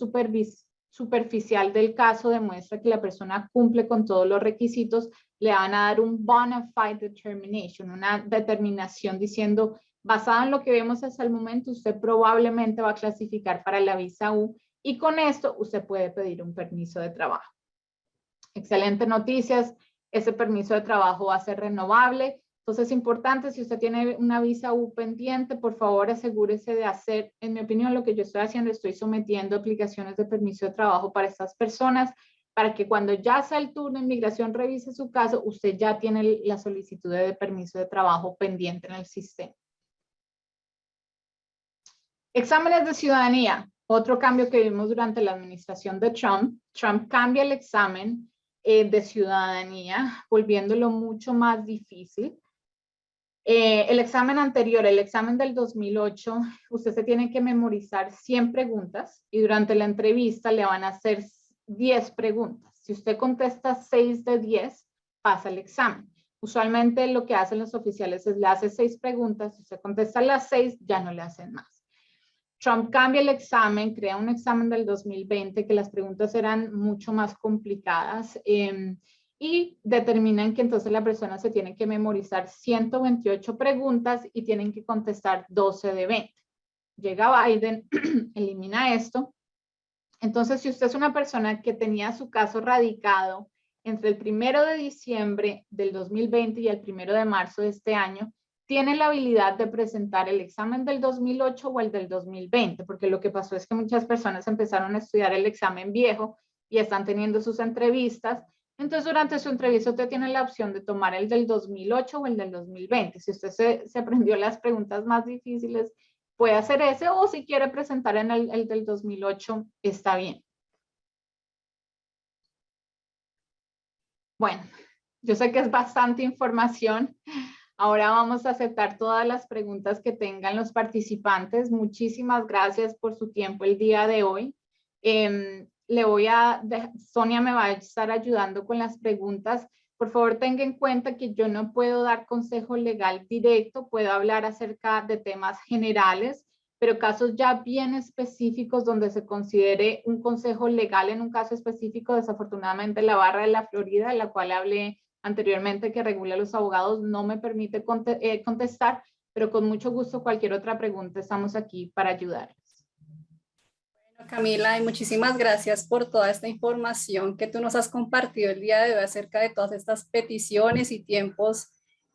superficial del caso demuestra que la persona cumple con todos los requisitos, le van a dar un bona fide determination, una determinación diciendo, basado en lo que vemos hasta el momento, usted probablemente va a clasificar para la visa U y con esto usted puede pedir un permiso de trabajo. Excelentes noticias, ese permiso de trabajo va a ser renovable. Entonces es importante, si usted tiene una visa U pendiente, por favor asegúrese de hacer, en mi opinión, lo que yo estoy haciendo, estoy sometiendo aplicaciones de permiso de trabajo para estas personas, para que cuando ya sea el turno de inmigración revise su caso, usted ya tiene la solicitud de permiso de trabajo pendiente en el sistema. Exámenes de ciudadanía, otro cambio que vimos durante la administración de Trump. Trump cambia el examen de ciudadanía, volviéndolo mucho más difícil. El examen anterior, el examen del 2008, usted se tiene que memorizar 100 preguntas y durante la entrevista le van a hacer 10 preguntas. Si usted contesta 6 de 10, pasa el examen. Usualmente lo que hacen los oficiales es le hace 6 preguntas, si usted contesta las 6, ya no le hacen más. Trump cambia el examen, crea un examen del 2020 que las preguntas eran mucho más complicadas y determinan que entonces la persona se tiene que memorizar 128 preguntas y tienen que contestar 12 de 20. Llega Biden, elimina esto. Entonces, si usted es una persona que tenía su caso radicado entre el 1 de diciembre del 2020 y el 1 de marzo de este año, tiene la habilidad de presentar el examen del 2008 o el del 2020, porque lo que pasó es que muchas personas empezaron a estudiar el examen viejo y están teniendo sus entrevistas. Entonces, durante su entrevista usted tiene la opción de tomar el del 2008 o el del 2020. Si usted se aprendió las preguntas más difíciles, puede hacer ese, o si quiere presentar en el del 2008, está bien. Bueno, yo sé que es bastante información. Ahora vamos a aceptar todas las preguntas que tengan los participantes. Muchísimas gracias por su tiempo el día de hoy. Sonia me va a estar ayudando con las preguntas. Por favor, tenga en cuenta que yo no puedo dar consejo legal directo, puedo hablar acerca de temas generales, pero casos ya bien específicos donde se considere un consejo legal en un caso específico, desafortunadamente la barra de la Florida, de la cual hablé anteriormente, que regula a los abogados, no me permite contestar, pero con mucho gusto cualquier otra pregunta estamos aquí para ayudarles. Bueno, Camila, y muchísimas gracias por toda esta información que tú nos has compartido el día de hoy acerca de todas estas peticiones y tiempos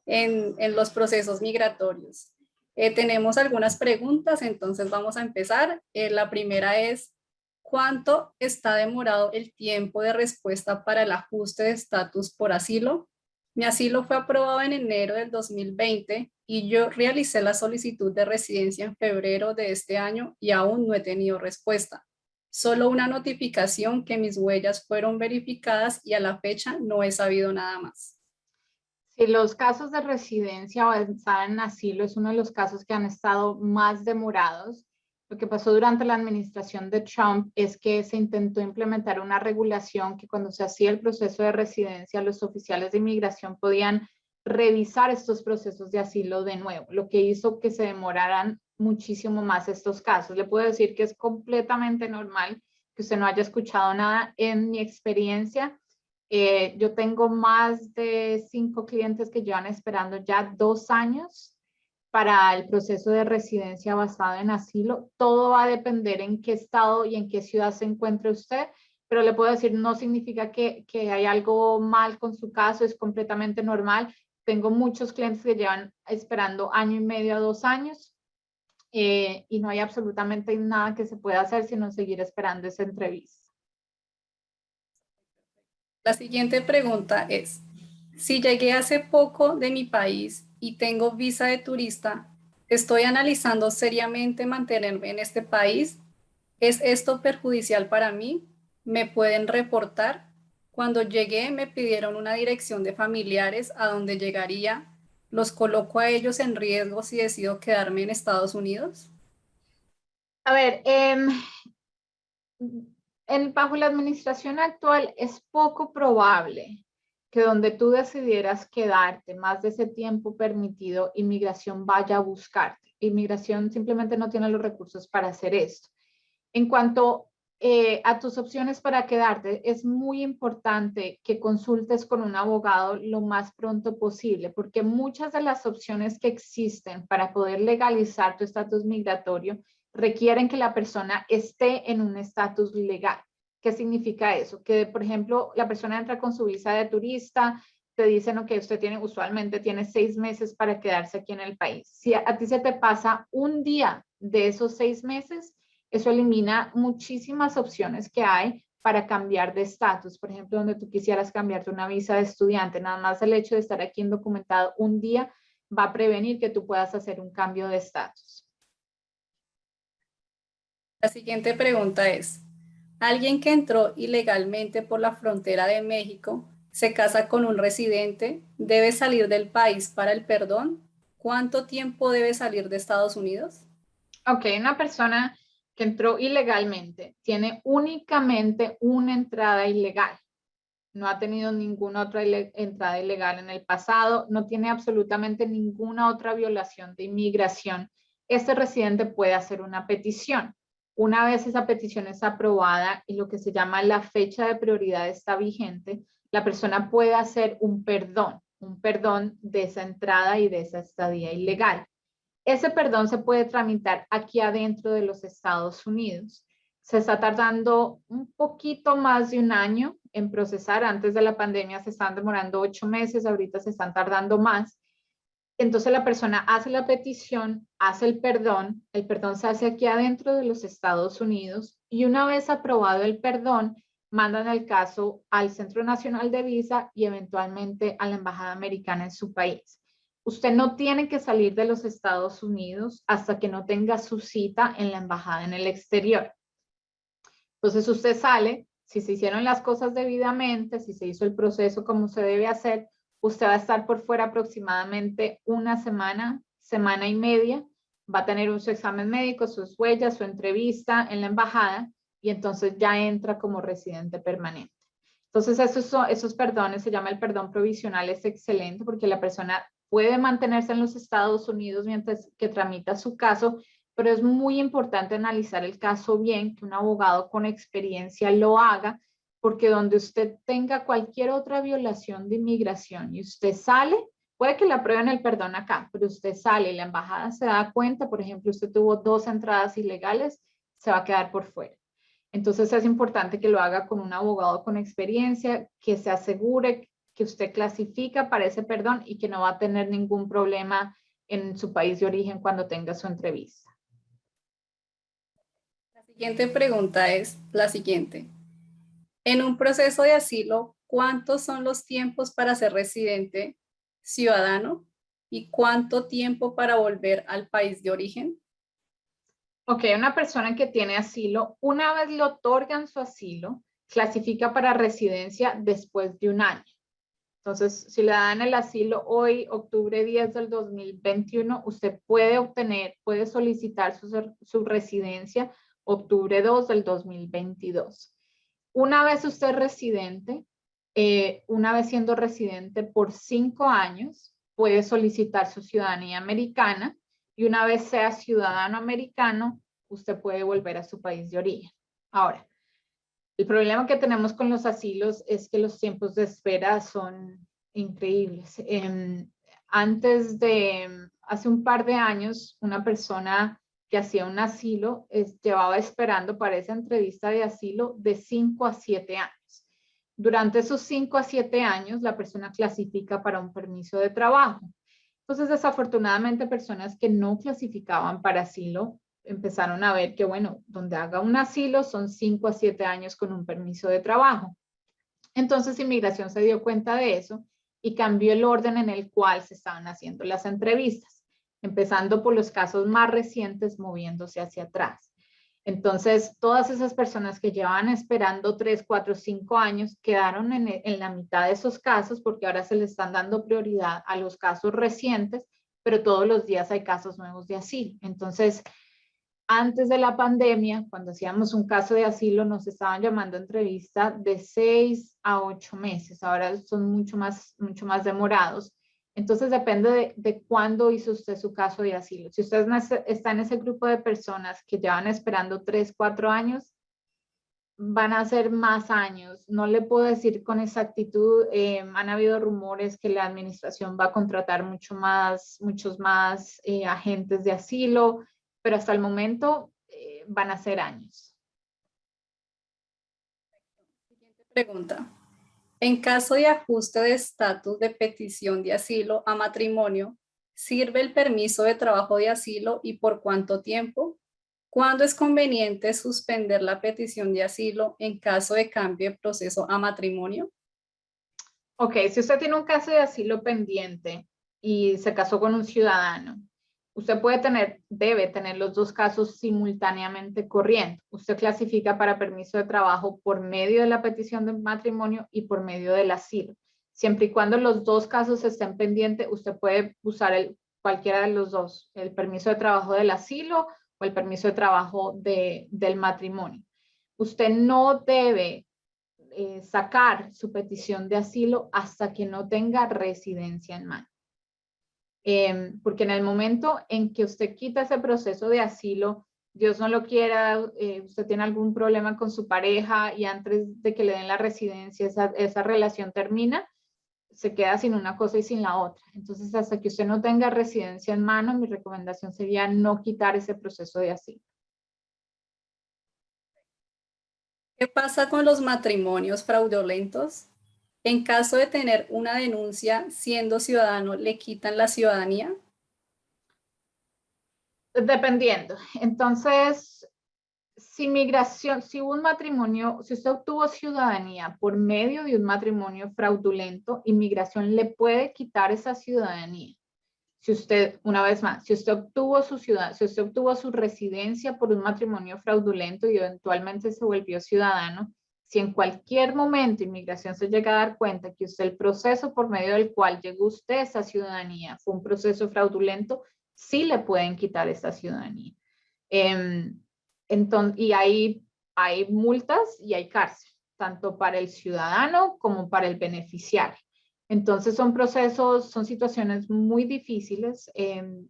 en los procesos migratorios. Tenemos algunas preguntas, entonces vamos a empezar. La primera es, ¿cuánto está demorado el tiempo de respuesta para el ajuste de estatus por asilo? Mi asilo fue aprobado en enero del 2020 y yo realicé la solicitud de residencia en febrero de este año y aún no he tenido respuesta. Solo una notificación que mis huellas fueron verificadas y a la fecha no he sabido nada más. Sí, los casos de residencia avanzada en asilo es uno de los casos que han estado más demorados. Lo que pasó durante la administración de Trump es que se intentó implementar una regulación que cuando se hacía el proceso de residencia, los oficiales de inmigración podían revisar estos procesos de asilo de nuevo, lo que hizo que se demoraran muchísimo más estos casos. Le puedo decir que es completamente normal que usted no haya escuchado nada. En mi experiencia, yo tengo más de 5 clientes que llevan esperando ya 2 años para el proceso de residencia basado en asilo. Todo va a depender en qué estado y en qué ciudad se encuentre usted, pero le puedo decir, no significa que hay algo mal con su caso, es completamente normal. Tengo muchos clientes que llevan esperando 1 año y medio a 2 años y no hay absolutamente nada que se pueda hacer sino seguir esperando esa entrevista. La siguiente pregunta es, si llegué hace poco de mi país y tengo visa de turista, ¿estoy analizando seriamente mantenerme en este país? ¿Es esto perjudicial para mí? ¿Me pueden reportar? Cuando llegué me pidieron una dirección de familiares a donde llegaría. ¿Los coloco a ellos en riesgo si decido quedarme en Estados Unidos? A ver, bajo la administración actual es poco probable que donde tú decidieras quedarte más de ese tiempo permitido, inmigración vaya a buscarte. Inmigración simplemente no tiene los recursos para hacer esto. En cuanto a tus opciones para quedarte, es muy importante que consultes con un abogado lo más pronto posible, porque muchas de las opciones que existen para poder legalizar tu estatus migratorio requieren que la persona esté en un estatus legal. ¿Qué significa eso? Que, por ejemplo, la persona entra con su visa de turista, te dicen, ok, usted usualmente tiene 6 meses para quedarse aquí en el país. Si a ti se te pasa un día de esos 6 meses, eso elimina muchísimas opciones que hay para cambiar de estatus. Por ejemplo, donde tú quisieras cambiarte una visa de estudiante, nada más el hecho de estar aquí indocumentado un día va a prevenir que tú puedas hacer un cambio de estatus. La siguiente pregunta es, ¿alguien que entró ilegalmente por la frontera de México se casa con un residente, debe salir del país para el perdón? ¿Cuánto tiempo debe salir de Estados Unidos? Ok, una persona que entró ilegalmente tiene únicamente una entrada ilegal. No ha tenido ninguna otra entrada ilegal en el pasado, no tiene absolutamente ninguna otra violación de inmigración. Este residente puede hacer una petición. Una vez esa petición es aprobada y lo que se llama la fecha de prioridad está vigente, la persona puede hacer un perdón de esa entrada y de esa estadía ilegal. Ese perdón se puede tramitar aquí adentro de los Estados Unidos. Se está tardando un poquito más de un año en procesar. Antes de la pandemia se están demorando 8 meses, ahorita se están tardando más. Entonces la persona hace la petición, hace el perdón se hace aquí adentro de los Estados Unidos y una vez aprobado el perdón, mandan el caso al Centro Nacional de Visa y eventualmente a la Embajada Americana en su país. Usted no tiene que salir de los Estados Unidos hasta que no tenga su cita en la embajada en el exterior. Entonces usted sale, si se hicieron las cosas debidamente, si se hizo el proceso como se debe hacer, usted va a estar por fuera aproximadamente una semana, semana y media, va a tener su examen médico, sus huellas, su entrevista en la embajada y entonces ya entra como residente permanente. Entonces esos perdones, se llama el perdón provisional, es excelente porque la persona puede mantenerse en los Estados Unidos mientras que tramita su caso, pero es muy importante analizar el caso bien, que un abogado con experiencia lo haga, porque donde usted tenga cualquier otra violación de inmigración y usted sale, puede que le aprueben el perdón acá, pero usted sale y la embajada se da cuenta, por ejemplo, usted tuvo 2 entradas ilegales, se va a quedar por fuera. Entonces es importante que lo haga con un abogado con experiencia, que se asegure que usted clasifica para ese perdón y que no va a tener ningún problema en su país de origen cuando tenga su entrevista. La siguiente pregunta es la siguiente. En un proceso de asilo, ¿cuántos son los tiempos para ser residente ciudadano y cuánto tiempo para volver al país de origen? Ok, una persona que tiene asilo, una vez le otorgan su asilo, clasifica para residencia después de un año. Entonces, si le dan el asilo hoy, octubre 10 del 2021, usted puede solicitar su residencia octubre 2 del 2022. Una vez usted es residente, una vez siendo residente por 5 años, puede solicitar su ciudadanía americana y una vez sea ciudadano americano, usted puede volver a su país de origen. Ahora, el problema que tenemos con los asilos es que los tiempos de espera son increíbles. Hace un par de años, una persona que hacía un asilo llevaba esperando para esa entrevista de asilo de 5 a 7 años. Durante esos 5 a 7 años, la persona clasifica para un permiso de trabajo. Entonces, desafortunadamente, personas que no clasificaban para asilo empezaron a ver que, bueno, donde haga un asilo son 5 a 7 años con un permiso de trabajo. Entonces, Inmigración se dio cuenta de eso y cambió el orden en el cual se estaban haciendo las entrevistas, empezando por los casos más recientes, moviéndose hacia atrás. Entonces, todas esas personas que llevaban esperando 3, 4, 5 años quedaron en la mitad de esos casos porque ahora se le están dando prioridad a los casos recientes, pero todos los días hay casos nuevos de asilo. Entonces, antes de la pandemia, cuando hacíamos un caso de asilo, nos estaban llamando a entrevista de 6 a 8 meses. Ahora son mucho más demorados. Entonces depende de cuándo hizo usted su caso de asilo. Si usted está en ese grupo de personas que llevan esperando 3, 4 años, van a ser más años. No le puedo decir con exactitud. Han habido rumores que la administración va a contratar muchos más agentes de asilo, pero hasta el momento van a ser años. Siguiente pregunta. En caso de ajuste de estatus de petición de asilo a matrimonio, ¿sirve el permiso de trabajo de asilo y por cuánto tiempo? ¿Cuándo es conveniente suspender la petición de asilo en caso de cambio de proceso a matrimonio? Ok, si usted tiene un caso de asilo pendiente y se casó con un ciudadano, usted debe tener los dos casos simultáneamente corriendo. Usted clasifica para permiso de trabajo por medio de la petición de matrimonio y por medio del asilo. Siempre y cuando los dos casos estén pendientes, usted puede usar cualquiera de los dos, el permiso de trabajo del asilo o el permiso de trabajo del matrimonio. Usted no debe sacar su petición de asilo hasta que no tenga residencia en mano. Porque en el momento en que usted quita ese proceso de asilo, Dios no lo quiera, usted tiene algún problema con su pareja y antes de que le den la residencia, esa relación termina, se queda sin una cosa y sin la otra. Entonces, hasta que usted no tenga residencia en mano, mi recomendación sería no quitar ese proceso de asilo. ¿Qué pasa con los matrimonios fraudulentos? En caso de tener una denuncia siendo ciudadano, ¿le quitan la ciudadanía? Dependiendo. Entonces, si un matrimonio, si usted obtuvo ciudadanía por medio de un matrimonio fraudulento, inmigración le puede quitar esa ciudadanía. Si usted, una vez más, si usted obtuvo su residencia por un matrimonio fraudulento y eventualmente se volvió ciudadano, si en cualquier momento inmigración se llega a dar cuenta que usted el proceso por medio del cual llegó usted a esa ciudadanía fue un proceso fraudulento, sí le pueden quitar esa ciudadanía. Entonces, y hay multas y hay cárcel, tanto para el ciudadano como para el beneficiario. Entonces son situaciones muy difíciles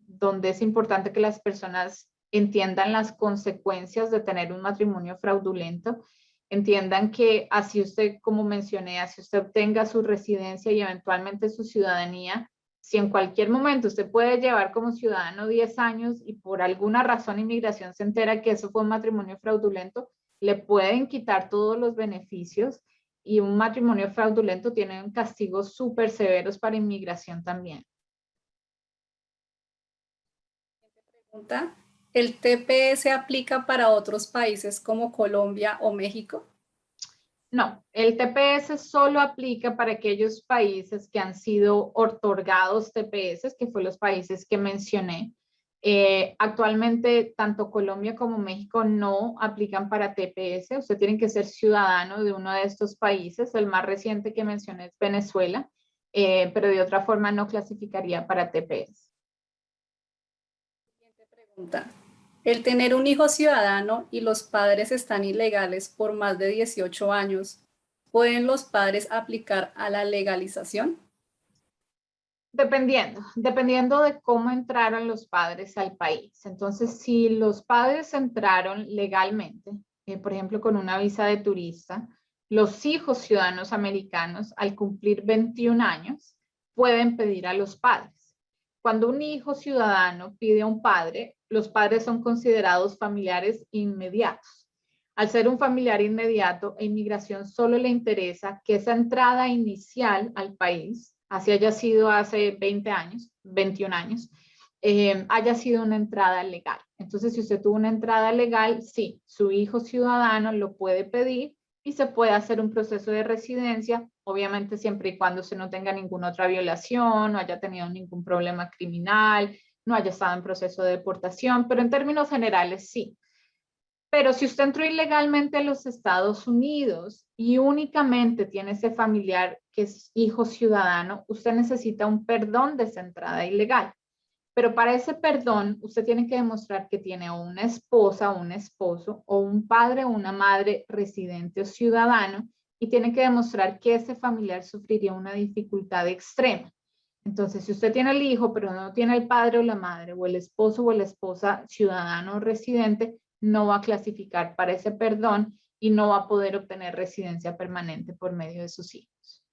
donde es importante que las personas entiendan las consecuencias de tener un matrimonio fraudulento, entiendan que así usted, como mencioné, así usted obtenga su residencia y eventualmente su ciudadanía, si en cualquier momento usted puede llevar como ciudadano 10 años y por alguna razón inmigración se entera que eso fue un matrimonio fraudulento, le pueden quitar todos los beneficios y un matrimonio fraudulento tiene castigos súper severos para inmigración también. Pregunta. ¿El TPS aplica para otros países como Colombia o México? No, el TPS solo aplica para aquellos países que han sido otorgados TPS, que fue los países que mencioné. Actualmente, tanto Colombia como México no aplican para TPS. Usted tiene que ser ciudadano de uno de estos países. El más reciente que mencioné es Venezuela, pero de otra forma no clasificaría para TPS. Siguiente pregunta. El tener un hijo ciudadano y los padres están ilegales por más de 18 años, ¿pueden los padres aplicar a la legalización? Dependiendo de cómo entraron los padres al país. Entonces, si los padres entraron legalmente, por ejemplo, con una visa de turista, los hijos ciudadanos americanos, al cumplir 21 años, pueden pedir a los padres. Cuando un hijo ciudadano pide a un padre, los padres son considerados familiares inmediatos. Al ser un familiar inmediato, a inmigración solo le interesa que esa entrada inicial al país, así haya sido hace 20 años, 21 años, haya sido una entrada legal. Entonces, si usted tuvo una entrada legal, sí, su hijo ciudadano lo puede pedir y se puede hacer un proceso de residencia, obviamente siempre y cuando usted no tenga ninguna otra violación, no haya tenido ningún problema criminal, no haya estado en proceso de deportación, pero en términos generales sí. Pero si usted entró ilegalmente a los Estados Unidos y únicamente tiene ese familiar que es hijo ciudadano, usted necesita un perdón de esa entrada ilegal. Pero para ese perdón, usted tiene que demostrar que tiene una esposa o un esposo o un padre o una madre residente o ciudadano y tiene que demostrar que ese familiar sufriría una dificultad extrema. Entonces, si usted tiene el hijo, pero no tiene el padre o la madre o el esposo o la esposa ciudadano o residente, no va a clasificar para ese perdón y no va a poder obtener residencia permanente por medio de sus hijos.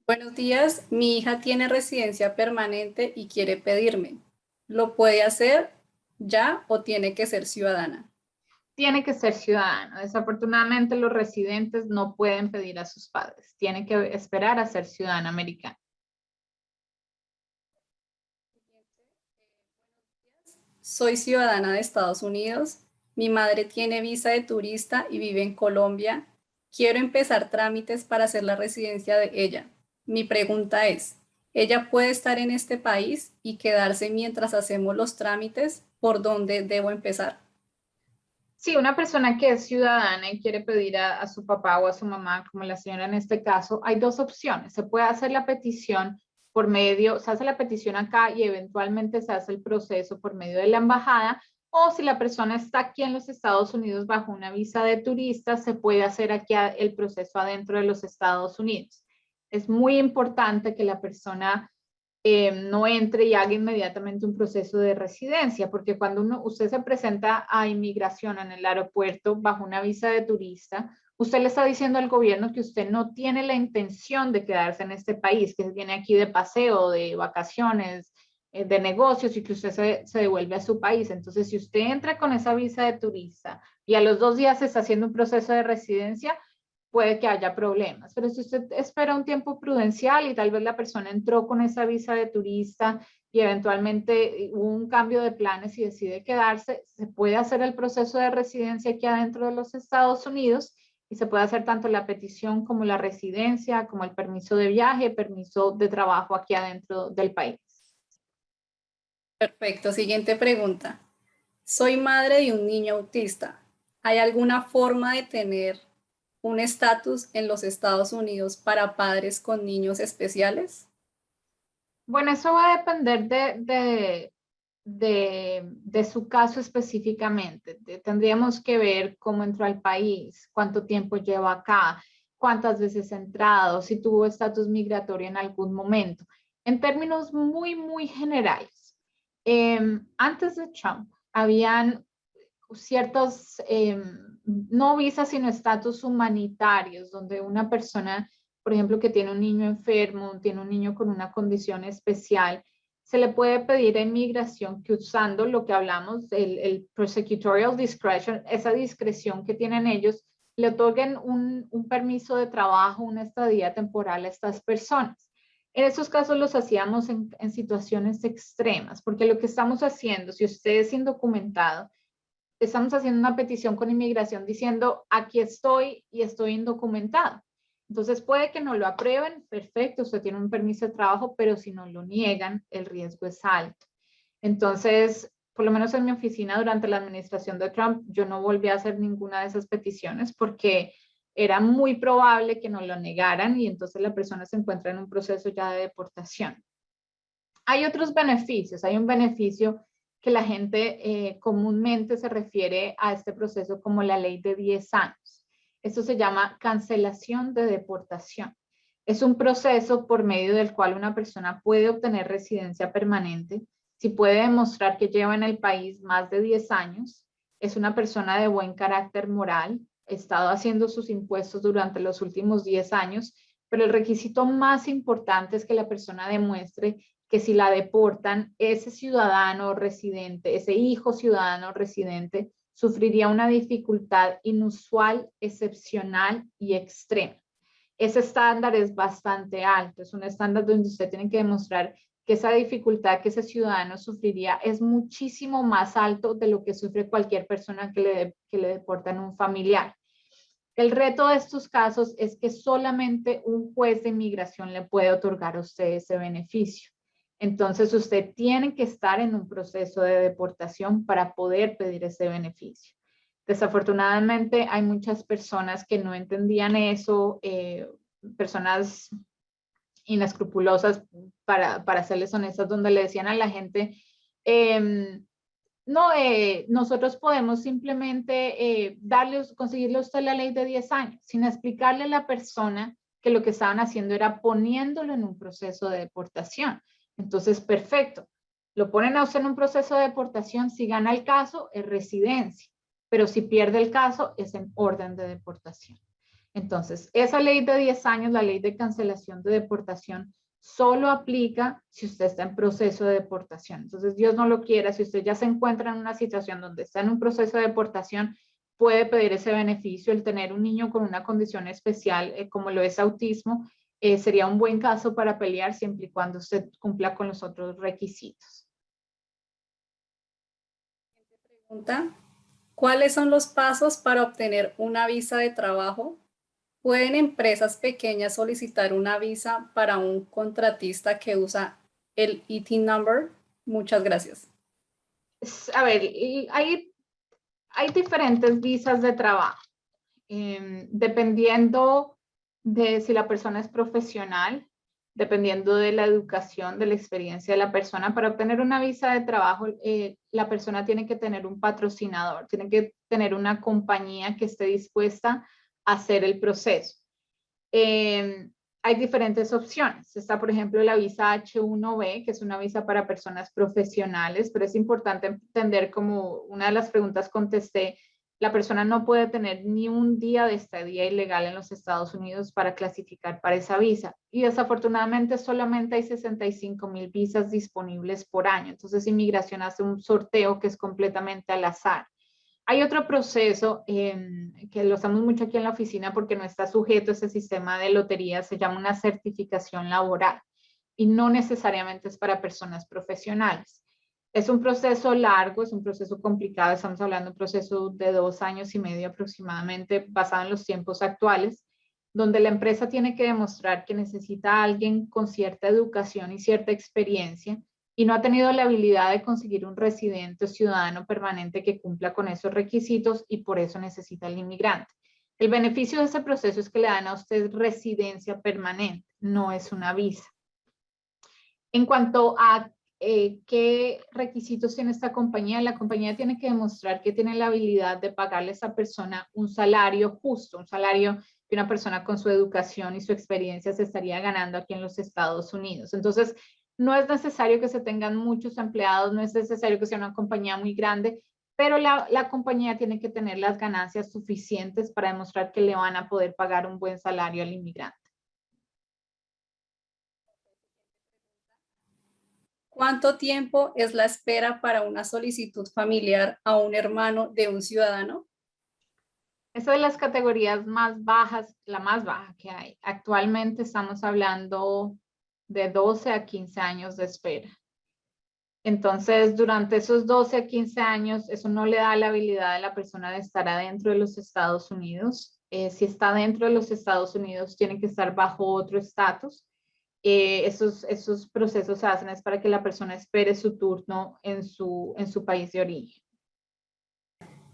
Buenos días, mi hija tiene residencia permanente y quiere pedirme. ¿Lo puede hacer ya o tiene que ser ciudadana? Tiene que ser ciudadano. Desafortunadamente los residentes no pueden pedir a sus padres. Tienen que esperar a ser ciudadano americano. Soy ciudadana de Estados Unidos. Mi madre tiene visa de turista y vive en Colombia. Quiero empezar trámites para hacer la residencia de ella. Mi pregunta es, ¿ella puede estar en este país y quedarse mientras hacemos los trámites? ¿Por dónde debo empezar? Sí, una persona que es ciudadana y quiere pedir a su papá o a su mamá, como la señora en este caso, hay dos opciones. Se puede hacer la petición por medio, se hace la petición acá y eventualmente se hace el proceso por medio de la embajada, o si la persona está aquí en los Estados Unidos bajo una visa de turista, se puede hacer aquí el proceso adentro de los Estados Unidos. Es muy importante que la persona no entre y haga inmediatamente un proceso de residencia, porque cuando usted se presenta a inmigración en el aeropuerto bajo una visa de turista, usted le está diciendo al gobierno que usted no tiene la intención de quedarse en este país, que viene aquí de paseo, de vacaciones, de negocios y que usted se devuelve a su país. Entonces, si usted entra con esa visa de turista y a los 2 días se está haciendo un proceso de residencia, puede que haya problemas. Pero si usted espera un tiempo prudencial y tal vez la persona entró con esa visa de turista y eventualmente hubo un cambio de planes y decide quedarse, se puede hacer el proceso de residencia aquí adentro de los Estados Unidos y se puede hacer tanto la petición como la residencia, como el permiso de viaje, permiso de trabajo aquí adentro del país. Perfecto, siguiente pregunta. Soy madre de un niño autista. ¿Hay alguna forma de tener un estatus en los Estados Unidos para padres con niños especiales? Bueno, eso va a depender de su caso específicamente. Tendríamos que ver cómo entró al país, cuánto tiempo lleva acá, cuántas veces ha entrado, si tuvo estatus migratorio en algún momento. En términos muy, muy generales, antes de Trump, habían ciertos, no visas, sino estatus humanitarios, donde una persona, por ejemplo, que tiene un niño enfermo, tiene un niño con una condición especial, se le puede pedir a inmigración que usando lo que hablamos, el prosecutorial discretion, esa discreción que tienen ellos, le otorguen un permiso de trabajo, una estadía temporal a estas personas. En esos casos los hacíamos en situaciones extremas, porque lo que estamos haciendo, si usted es indocumentado, estamos haciendo una petición con inmigración diciendo, aquí estoy y estoy indocumentado. Entonces puede que no lo aprueben, perfecto, usted tiene un permiso de trabajo, pero si no lo niegan, el riesgo es alto. Entonces, por lo menos en mi oficina durante la administración de Trump, yo no volví a hacer ninguna de esas peticiones porque era muy probable que no lo negaran y entonces la persona se encuentra en un proceso ya de deportación. Hay otros beneficios, hay un beneficio que la gente comúnmente se refiere a este proceso como la ley de 10 años. Esto se llama cancelación de deportación. Es un proceso por medio del cual una persona puede obtener residencia permanente si puede demostrar que lleva en el país más de 10 años, es una persona de buen carácter moral, ha estado haciendo sus impuestos durante los últimos 10 años, pero el requisito más importante es que la persona demuestre que si la deportan, ese ciudadano residente, ese hijo ciudadano residente, sufriría una dificultad inusual, excepcional y extrema. Ese estándar es bastante alto, es un estándar donde usted tiene que demostrar que esa dificultad que ese ciudadano sufriría es muchísimo más alto de lo que sufre cualquier persona que le deportan un familiar. El reto de estos casos es que solamente un juez de inmigración le puede otorgar a usted ese beneficio. Entonces, usted tiene que estar en un proceso de deportación para poder pedir ese beneficio. Desafortunadamente, hay muchas personas que no entendían eso, personas inescrupulosas, para serles honestas, donde le decían a la gente, no, nosotros podemos simplemente conseguirle a usted la ley de 10 años, sin explicarle a la persona que lo que estaban haciendo era poniéndolo en un proceso de deportación. Entonces, perfecto. Lo ponen a usted en un proceso de deportación, si gana el caso es residencia, pero si pierde el caso es en orden de deportación. Entonces, esa ley de 10 años, la ley de cancelación de deportación, solo aplica si usted está en proceso de deportación. Entonces, Dios no lo quiera, si usted ya se encuentra en una situación donde está en un proceso de deportación, puede pedir ese beneficio. El tener un niño con una condición especial, como lo es autismo, sería un buen caso para pelear siempre y cuando usted cumpla con los otros requisitos. Pregunta: ¿cuáles son los pasos para obtener una visa de trabajo? ¿Pueden empresas pequeñas solicitar una visa para un contratista que usa el ITIN number? Muchas gracias. A ver, hay diferentes visas de trabajo, dependiendo de si la persona es profesional, dependiendo de la educación, de la experiencia de la persona. Para obtener una visa de trabajo, la persona tiene que tener un patrocinador, tiene que tener una compañía que esté dispuesta a hacer el proceso. Hay diferentes opciones. Está, por ejemplo, la visa H1B, que es una visa para personas profesionales, pero es importante entender, como una de las preguntas contesté, la persona no puede tener ni un día de estadía ilegal en los Estados Unidos para clasificar para esa visa. Y desafortunadamente solamente hay 65,000 visas disponibles por año. Entonces, Inmigración hace un sorteo que es completamente al azar. Hay otro proceso que lo usamos mucho aquí en la oficina porque no está sujeto a ese sistema de lotería, se llama una certificación laboral y no necesariamente es para personas profesionales. Es un proceso largo, es un proceso complicado, estamos hablando de un proceso de 2 años y medio aproximadamente, basado en los tiempos actuales, donde la empresa tiene que demostrar que necesita a alguien con cierta educación y cierta experiencia y no ha tenido la habilidad de conseguir un residente o ciudadano permanente que cumpla con esos requisitos y por eso necesita el inmigrante. El beneficio de este proceso es que le dan a usted residencia permanente, no es una visa. En cuanto a qué requisitos tiene esta compañía, la compañía tiene que demostrar que tiene la habilidad de pagarle a esa persona un salario justo, un salario que una persona con su educación y su experiencia se estaría ganando aquí en los Estados Unidos. Entonces, no es necesario que se tengan muchos empleados, no es necesario que sea una compañía muy grande, pero la compañía tiene que tener las ganancias suficientes para demostrar que le van a poder pagar un buen salario al inmigrante. ¿Cuánto tiempo es la espera para una solicitud familiar a un hermano de un ciudadano? Esa de las categorías más bajas, la más baja que hay. Actualmente estamos hablando de 12 a 15 años de espera. Entonces, durante esos 12 a 15 años, eso no le da la habilidad a la persona de estar adentro de los Estados Unidos. Si está dentro de los Estados Unidos, tiene que estar bajo otro estatus. Esos procesos se hacen es para que la persona espere su turno en su país de origen.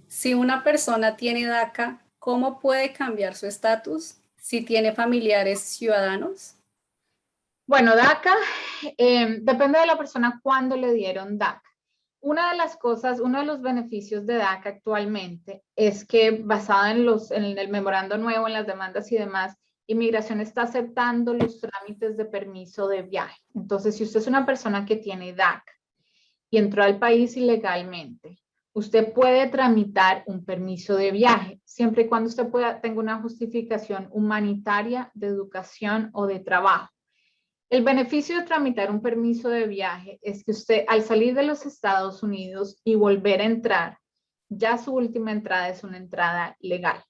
Si una persona tiene DACA, ¿cómo puede cambiar su estatus si tiene familiares ciudadanos? Bueno, DACA, depende de la persona cuándo le dieron DACA. Una de las cosas, uno de los beneficios de DACA actualmente es que basado en el memorando nuevo, en las demandas y demás, Inmigración está aceptando los trámites de permiso de viaje. Entonces, si usted es una persona que tiene DACA y entró al país ilegalmente, usted puede tramitar un permiso de viaje, siempre y cuando usted tenga una justificación humanitaria, de educación o de trabajo. El beneficio de tramitar un permiso de viaje es que usted, al salir de los Estados Unidos y volver a entrar, ya su última entrada es una entrada legal.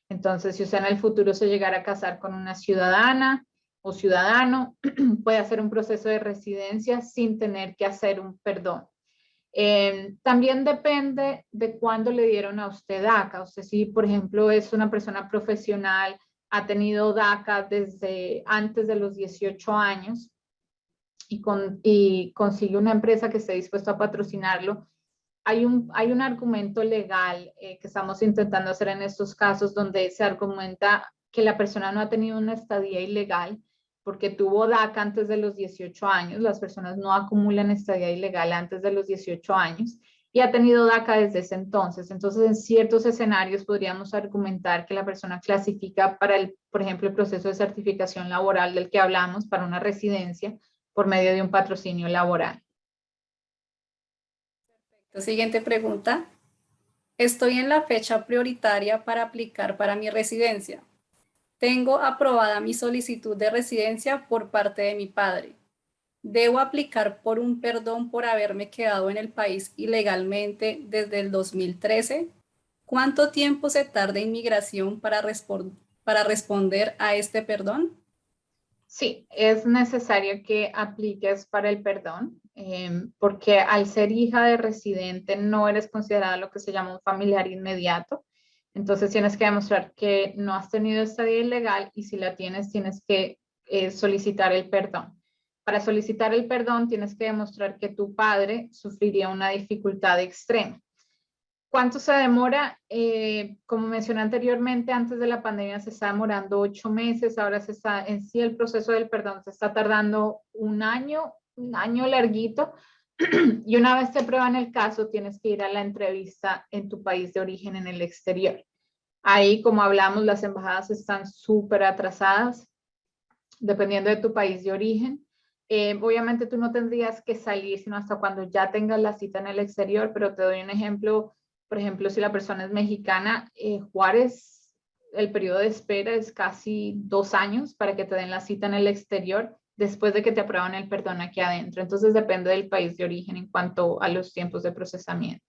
Entonces, si usted en el futuro se llegara a casar con una ciudadana o ciudadano, puede hacer un proceso de residencia sin tener que hacer un perdón. También depende de cuándo le dieron a usted DACA. Usted si, por ejemplo, es una persona profesional, ha tenido DACA desde antes de los 18 años y consigue una empresa que esté dispuesta a patrocinarlo, hay un argumento legal que estamos intentando hacer en estos casos donde se argumenta que la persona no ha tenido una estadía ilegal porque tuvo DACA antes de los 18 años, las personas no acumulan estadía ilegal antes de los 18 años y ha tenido DACA desde ese entonces. Entonces, en ciertos escenarios podríamos argumentar que la persona clasifica para, por ejemplo, el proceso de certificación laboral del que hablamos para una residencia por medio de un patrocinio laboral. La siguiente pregunta. Estoy en la fecha prioritaria para aplicar para mi residencia. Tengo aprobada mi solicitud de residencia por parte de mi padre. ¿Debo aplicar por un perdón por haberme quedado en el país ilegalmente desde el 2013? ¿Cuánto tiempo se tarda inmigración para responder a este perdón? Sí, es necesario que apliques para el perdón, porque al ser hija de residente no eres considerada lo que se llama un familiar inmediato. Entonces tienes que demostrar que no has tenido estadía ilegal y si la tienes, tienes que solicitar el perdón. Para solicitar el perdón tienes que demostrar que tu padre sufriría una dificultad extrema. ¿Cuánto se demora? Como mencioné anteriormente, antes de la pandemia se está demorando 8 meses, ahora se está, en sí el proceso del perdón se está tardando un año larguito, y una vez te prueban el caso, tienes que ir a la entrevista en tu país de origen en el exterior. Ahí, como hablamos, las embajadas están súper atrasadas, dependiendo de tu país de origen. Obviamente tú no tendrías que salir sino hasta cuando ya tengas la cita en el exterior, pero te doy un ejemplo. Por ejemplo, si la persona es mexicana, Juárez, el periodo de espera es casi 2 años para que te den la cita en el exterior después de que te aprueban el perdón aquí adentro. Entonces depende del país de origen en cuanto a los tiempos de procesamiento.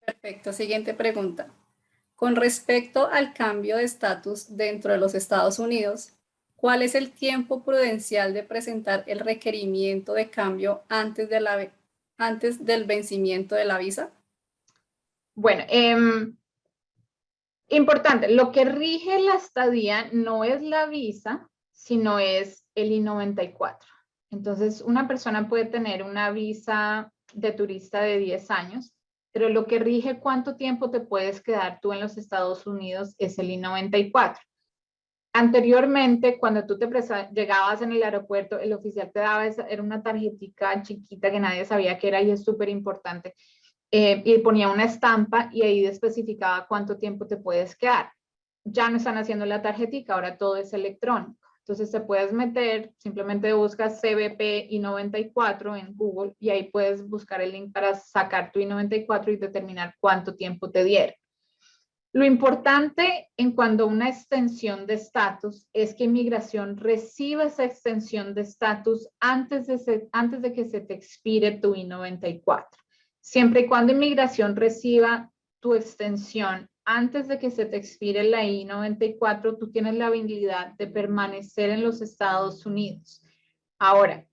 Perfecto. Siguiente pregunta. Con respecto al cambio de estatus dentro de los Estados Unidos, ¿cuál es el tiempo prudencial de presentar el requerimiento de cambio antes del vencimiento de la visa? Bueno, importante, lo que rige la estadía no es la visa, sino es el I-94. Entonces, una persona puede tener una visa de turista de 10 años, pero lo que rige cuánto tiempo te puedes quedar tú en los Estados Unidos es el I-94. Anteriormente, cuando tú llegabas en el aeropuerto, el oficial te daba era una tarjetita chiquita que nadie sabía qué era y es súper importante. Y ponía una estampa y ahí especificaba cuánto tiempo te puedes quedar. Ya no están haciendo la tarjetita, ahora todo es electrónico. Entonces te puedes meter, simplemente buscas CBP I-94 en Google y ahí puedes buscar el link para sacar tu I-94 y determinar cuánto tiempo te dieron. Lo importante en cuanto a una extensión de estatus es que inmigración reciba esa extensión de estatus antes de que se te expire tu I-94. Siempre y cuando inmigración reciba tu extensión antes de que se te expire la I-94, tú tienes la habilidad de permanecer en los Estados Unidos. Ahora,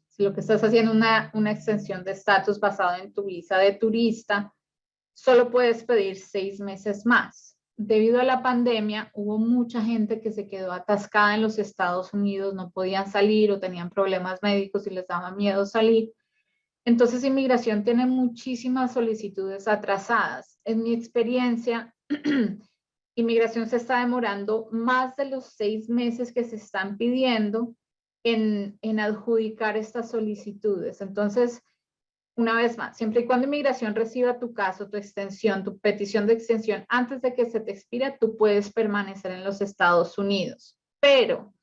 si lo que estás haciendo es una extensión de estatus basado en tu visa de turista, solo puedes pedir 6 meses más. Debido a la pandemia, hubo mucha gente que se quedó atascada en los Estados Unidos, no podían salir o tenían problemas médicos y les daba miedo salir. Entonces, inmigración tiene muchísimas solicitudes atrasadas. En mi experiencia, inmigración se está demorando más de los 6 meses que se están pidiendo en adjudicar estas solicitudes. Entonces, una vez más, siempre y cuando inmigración reciba tu caso, tu extensión, tu petición de extensión antes de que se te expire, tú puedes permanecer en los Estados Unidos. Pero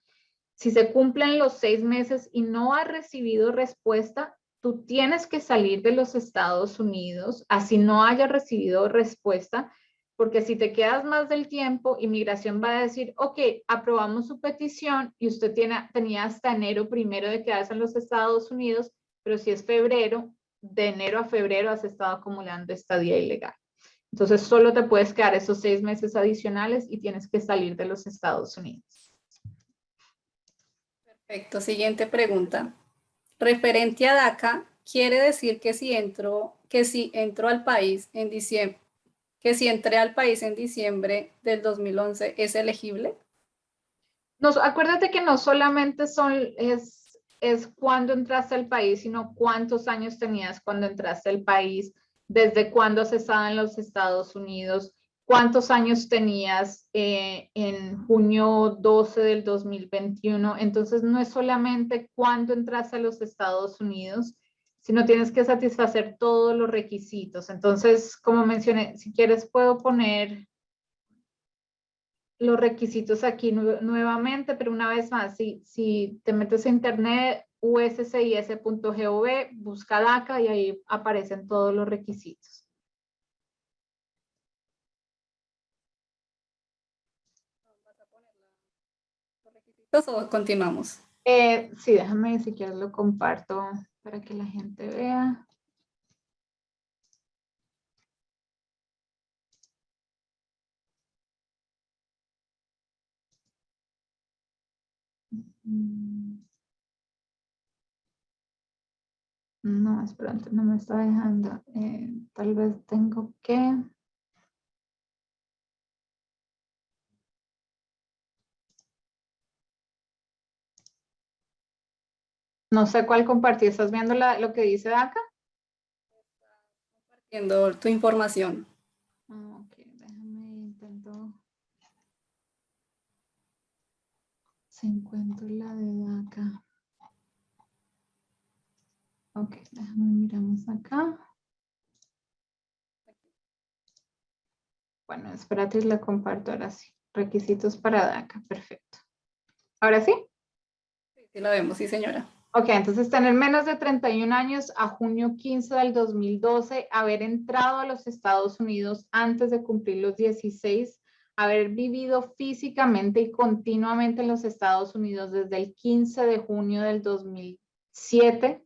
si se cumplen los 6 meses y no has recibido respuesta, tú tienes que salir de los Estados Unidos, así no haya recibido respuesta, porque si te quedas más del tiempo, inmigración va a decir, ok, aprobamos su petición y usted tenía hasta enero 1 de quedarse en los Estados Unidos, pero si es febrero, de enero a febrero has estado acumulando estadía ilegal. Entonces solo te puedes quedar esos 6 meses adicionales y tienes que salir de los Estados Unidos. Perfecto. Siguiente pregunta. Referente a DACA, quiere decir que si entró al país en diciembre, que si entré al país en diciembre del 2011 es elegible. Acuérdate que no solamente es cuándo entraste al país, sino cuántos años tenías cuando entraste al país, desde cuándo has estado en los Estados Unidos, cuántos años tenías en junio 12 del 2021. Entonces, no es solamente cuándo entraste a los Estados Unidos, sino tienes que satisfacer todos los requisitos. Entonces, como mencioné, si quieres puedo poner los requisitos aquí nuevamente, pero una vez más, si te metes a internet, uscis.gov, busca DACA y ahí aparecen todos los requisitos. ¿O continuamos? Sí, déjame si quieres lo comparto para que la gente vea. No, espera, no me está dejando. Tal vez tengo que... No sé cuál compartir. ¿Estás viendo lo que dice DACA? Viendo tu información. Ok, déjame intento. Se encuentra la de DACA. Ok, déjame miramos acá. Bueno, espérate y la comparto ahora sí. Requisitos para DACA, perfecto. ¿Ahora sí? Sí, la vemos, sí, señora. Ok, entonces tener menos de 31 años a junio 15 del 2012, haber entrado a los Estados Unidos antes de cumplir los 16, haber vivido físicamente y continuamente en los Estados Unidos desde el 15 de junio del 2007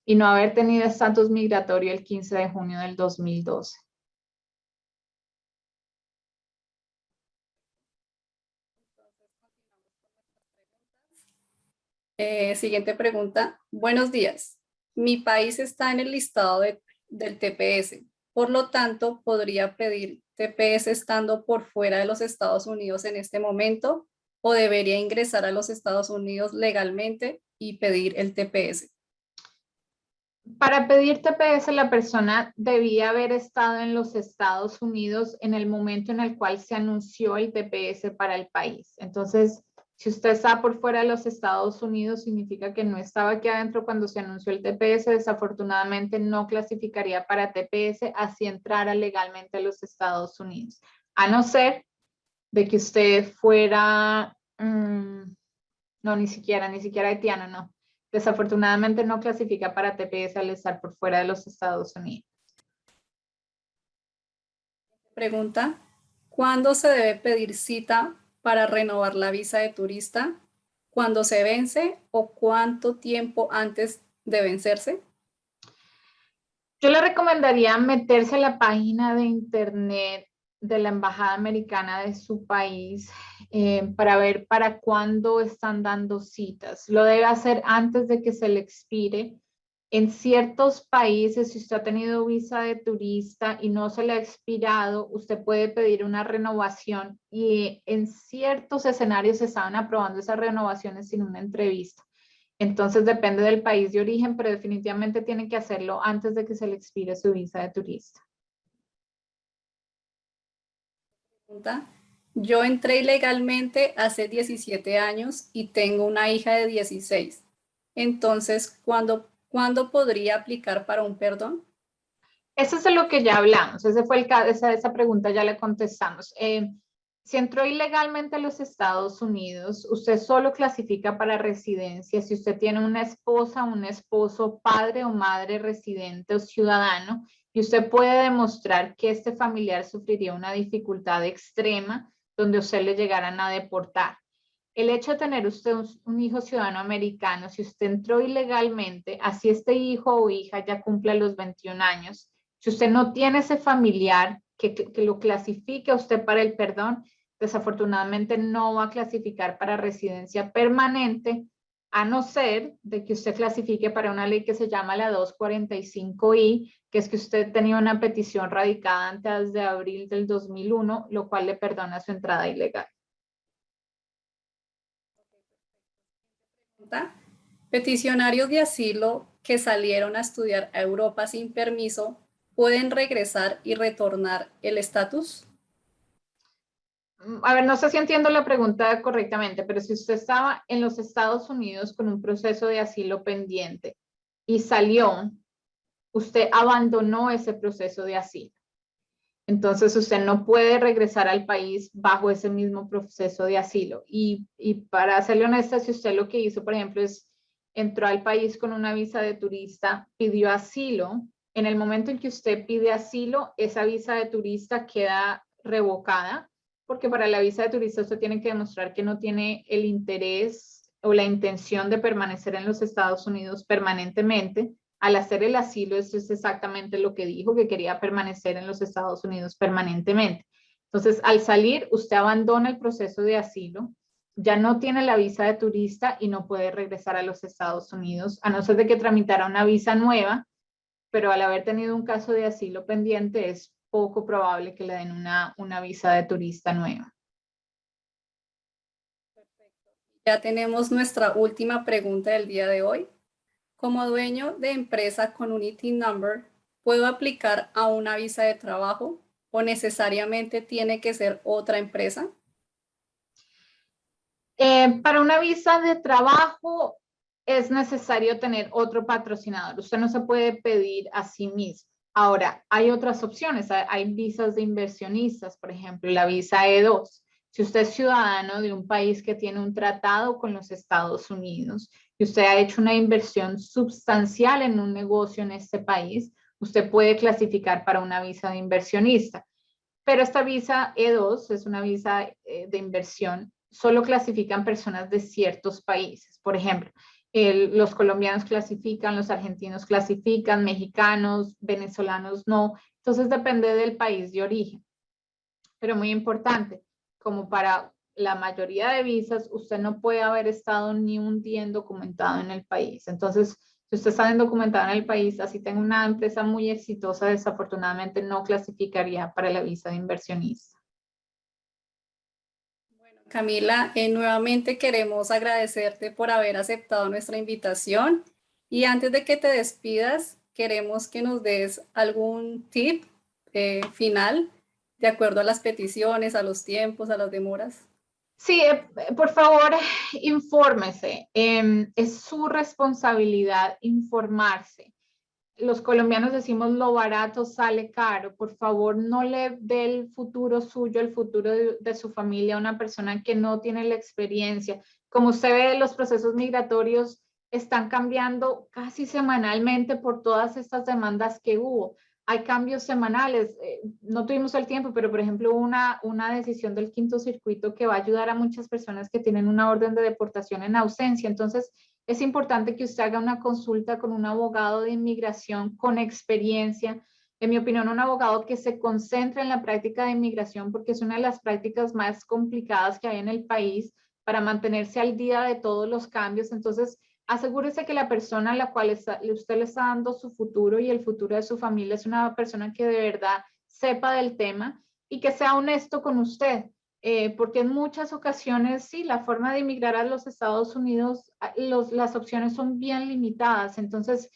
y no haber tenido estatus migratorio el 15 de junio del 2012. Siguiente pregunta. Buenos días. Mi país está en el listado del TPS. Por lo tanto, ¿podría pedir TPS estando por fuera de los Estados Unidos en este momento o debería ingresar a los Estados Unidos legalmente y pedir el TPS? Para pedir TPS, la persona debía haber estado en los Estados Unidos en el momento en el cual se anunció el TPS para el país. Entonces, si usted está por fuera de los Estados Unidos, significa que no estaba aquí adentro cuando se anunció el TPS. Desafortunadamente, no clasificaría para TPS así entrara legalmente a los Estados Unidos. A no ser de que usted fuera, no, ni siquiera haitiano, no. Desafortunadamente no clasifica para TPS al estar por fuera de los Estados Unidos. Pregunta, ¿cuándo se debe pedir cita para renovar la visa de turista? ¿Cuándo se vence o cuánto tiempo antes de vencerse? Yo le recomendaría meterse a la página de internet de la Embajada Americana de su país para ver para cuándo están dando citas. Lo debe hacer antes de que se le expire. En ciertos países, si usted ha tenido visa de turista y no se le ha expirado, usted puede pedir una renovación y en ciertos escenarios se estaban aprobando esas renovaciones sin una entrevista. Entonces depende del país de origen, pero definitivamente tiene que hacerlo antes de que se le expire su visa de turista. Yo entré ilegalmente hace 17 años y tengo una hija de 16. Entonces, ¿cuándo podría aplicar para un perdón? Eso es de lo que ya hablamos. Ese fue el caso, esa pregunta ya le contestamos. Si entró ilegalmente a los Estados Unidos, usted solo clasifica para residencia. Si usted tiene una esposa, un esposo, padre o madre residente o ciudadano, y usted puede demostrar que este familiar sufriría una dificultad extrema donde usted le llegaran a deportar. El hecho de tener usted un hijo ciudadano americano, si usted entró ilegalmente, así este hijo o hija ya cumple los 21 años, si usted no tiene ese familiar que lo clasifique a usted para el perdón, desafortunadamente no va a clasificar para residencia permanente, a no ser de que usted clasifique para una ley que se llama la 245I, que es que usted tenía una petición radicada antes de abril del 2001, lo cual le perdona su entrada ilegal. Peticionarios de asilo que salieron a estudiar a Europa sin permiso, ¿pueden regresar y retornar el estatus? A ver, no sé si entiendo la pregunta correctamente, pero si usted estaba en los Estados Unidos con un proceso de asilo pendiente y salió, usted abandonó ese proceso de asilo. Entonces usted no puede regresar al país bajo ese mismo proceso de asilo. Y para serle honesta, si usted lo que hizo, por ejemplo, es entró al país con una visa de turista, pidió asilo. En el momento en que usted pide asilo, esa visa de turista queda revocada, porque para la visa de turista usted tiene que demostrar que no tiene el interés o la intención de permanecer en los Estados Unidos permanentemente. Al hacer el asilo, eso es exactamente lo que dijo, que quería permanecer en los Estados Unidos permanentemente. Entonces, al salir, usted abandona el proceso de asilo, ya no tiene la visa de turista y no puede regresar a los Estados Unidos, a no ser de que tramitara una visa nueva, pero al haber tenido un caso de asilo pendiente, es poco probable que le den una visa de turista nueva. Ya tenemos nuestra última pregunta del día de hoy. Como dueño de empresa con un ITIN number, ¿puedo aplicar a una visa de trabajo o necesariamente tiene que ser otra empresa? Para una visa de trabajo es necesario tener otro patrocinador. Usted no se puede pedir a sí mismo. Ahora, hay otras opciones. Hay visas de inversionistas, por ejemplo, la visa E2. Si usted es ciudadano de un país que tiene un tratado con los Estados Unidos y usted ha hecho una inversión sustancial en un negocio en este país, usted puede clasificar para una visa de inversionista. Pero esta visa E2 es una visa de inversión. Solo clasifican personas de ciertos países. Por ejemplo, los colombianos clasifican, los argentinos clasifican, mexicanos, venezolanos no. Entonces depende del país de origen. Pero muy importante, como para la mayoría de visas, usted no puede haber estado ni un día indocumentado en el país. Entonces, si usted está indocumentado en el país, así tenga una empresa muy exitosa, desafortunadamente no clasificaría para la visa de inversionista. Camila, nuevamente queremos agradecerte por haber aceptado nuestra invitación y antes de que te despidas, queremos que nos des algún tip final de acuerdo a las peticiones, a los tiempos, a las demoras. Sí, por favor, infórmese. Es su responsabilidad informarse. Los colombianos decimos lo barato sale caro. Por favor, no le dé el futuro suyo, el futuro de su familia a una persona que no tiene la experiencia. Como usted ve, los procesos migratorios están cambiando casi semanalmente por todas estas demandas que hubo. Hay cambios semanales. No tuvimos el tiempo, pero por ejemplo, una decisión del Quinto Circuito que va a ayudar a muchas personas que tienen una orden de deportación en ausencia. Entonces, es importante que usted haga una consulta con un abogado de inmigración con experiencia. En mi opinión, un abogado que se concentre en la práctica de inmigración porque es una de las prácticas más complicadas que hay en el país para mantenerse al día de todos los cambios. Entonces, asegúrese que la persona a la cual usted le está dando su futuro y el futuro de su familia es una persona que de verdad sepa del tema y que sea honesto con usted. Porque en muchas ocasiones, sí, la forma de emigrar a los Estados Unidos, las opciones son bien limitadas. Entonces,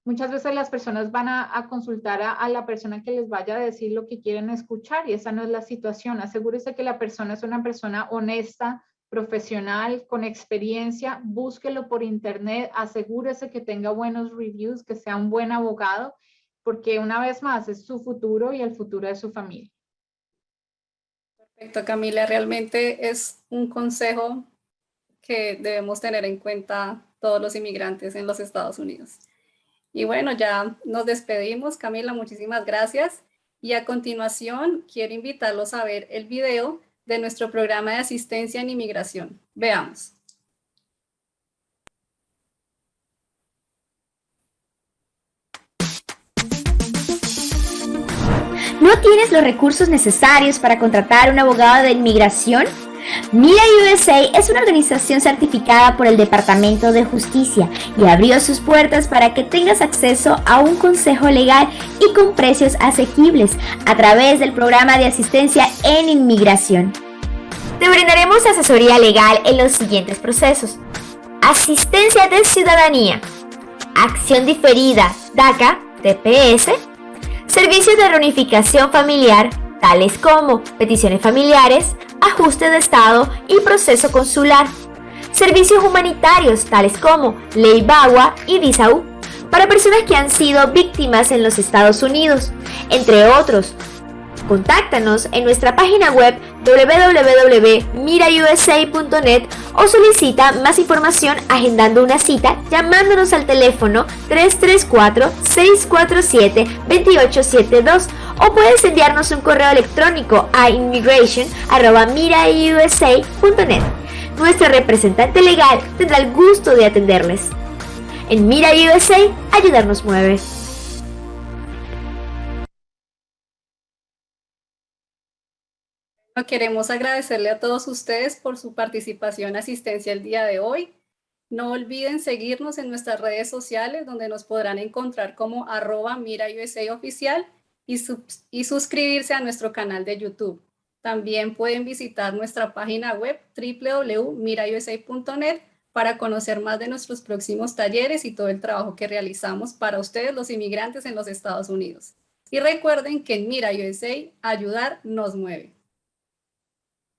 muchas veces las personas van a consultar a la persona que les vaya a decir lo que quieren escuchar y esa no es la situación. Asegúrese que la persona es una persona honesta, profesional, con experiencia. Búsquelo por internet, asegúrese que tenga buenos reviews, que sea un buen abogado, porque una vez más es su futuro y el futuro de su familia. Perfecto, Camila, realmente es un consejo que debemos tener en cuenta todos los inmigrantes en los Estados Unidos. Y bueno, ya nos despedimos. Camila, muchísimas gracias. Y a continuación, quiero invitarlos a ver el video de nuestro programa de asistencia en inmigración. Veamos. ¿No tienes los recursos necesarios para contratar a un abogado de inmigración? Mira USA es una organización certificada por el Departamento de Justicia y abrió sus puertas para que tengas acceso a un consejo legal y con precios asequibles a través del programa de asistencia en inmigración. Te brindaremos asesoría legal en los siguientes procesos: asistencia de ciudadanía, acción diferida DACA, TPS, servicios de reunificación familiar, tales como peticiones familiares, ajuste de estado y proceso consular, servicios humanitarios, tales como Ley VAWA y Visa U, para personas que han sido víctimas en los Estados Unidos, entre otros. Contáctanos en nuestra página web www.mirausa.net o solicita más información agendando una cita llamándonos al teléfono 334-647-2872 o puedes enviarnos un correo electrónico a immigration@miraiusa.net. Nuestra representante legal tendrá el gusto de atenderles. En Mira USA, ayudar nos mueve. Queremos agradecerle a todos ustedes por su participación y asistencia el día de hoy. No olviden seguirnos en nuestras redes sociales, donde nos podrán encontrar como @MiraUSAoficial y suscribirse a nuestro canal de YouTube. También pueden visitar nuestra página web www.mirausa.net para conocer más de nuestros próximos talleres y todo el trabajo que realizamos para ustedes, los inmigrantes en los Estados Unidos. Y recuerden que en Mira USA, ayudar nos mueve.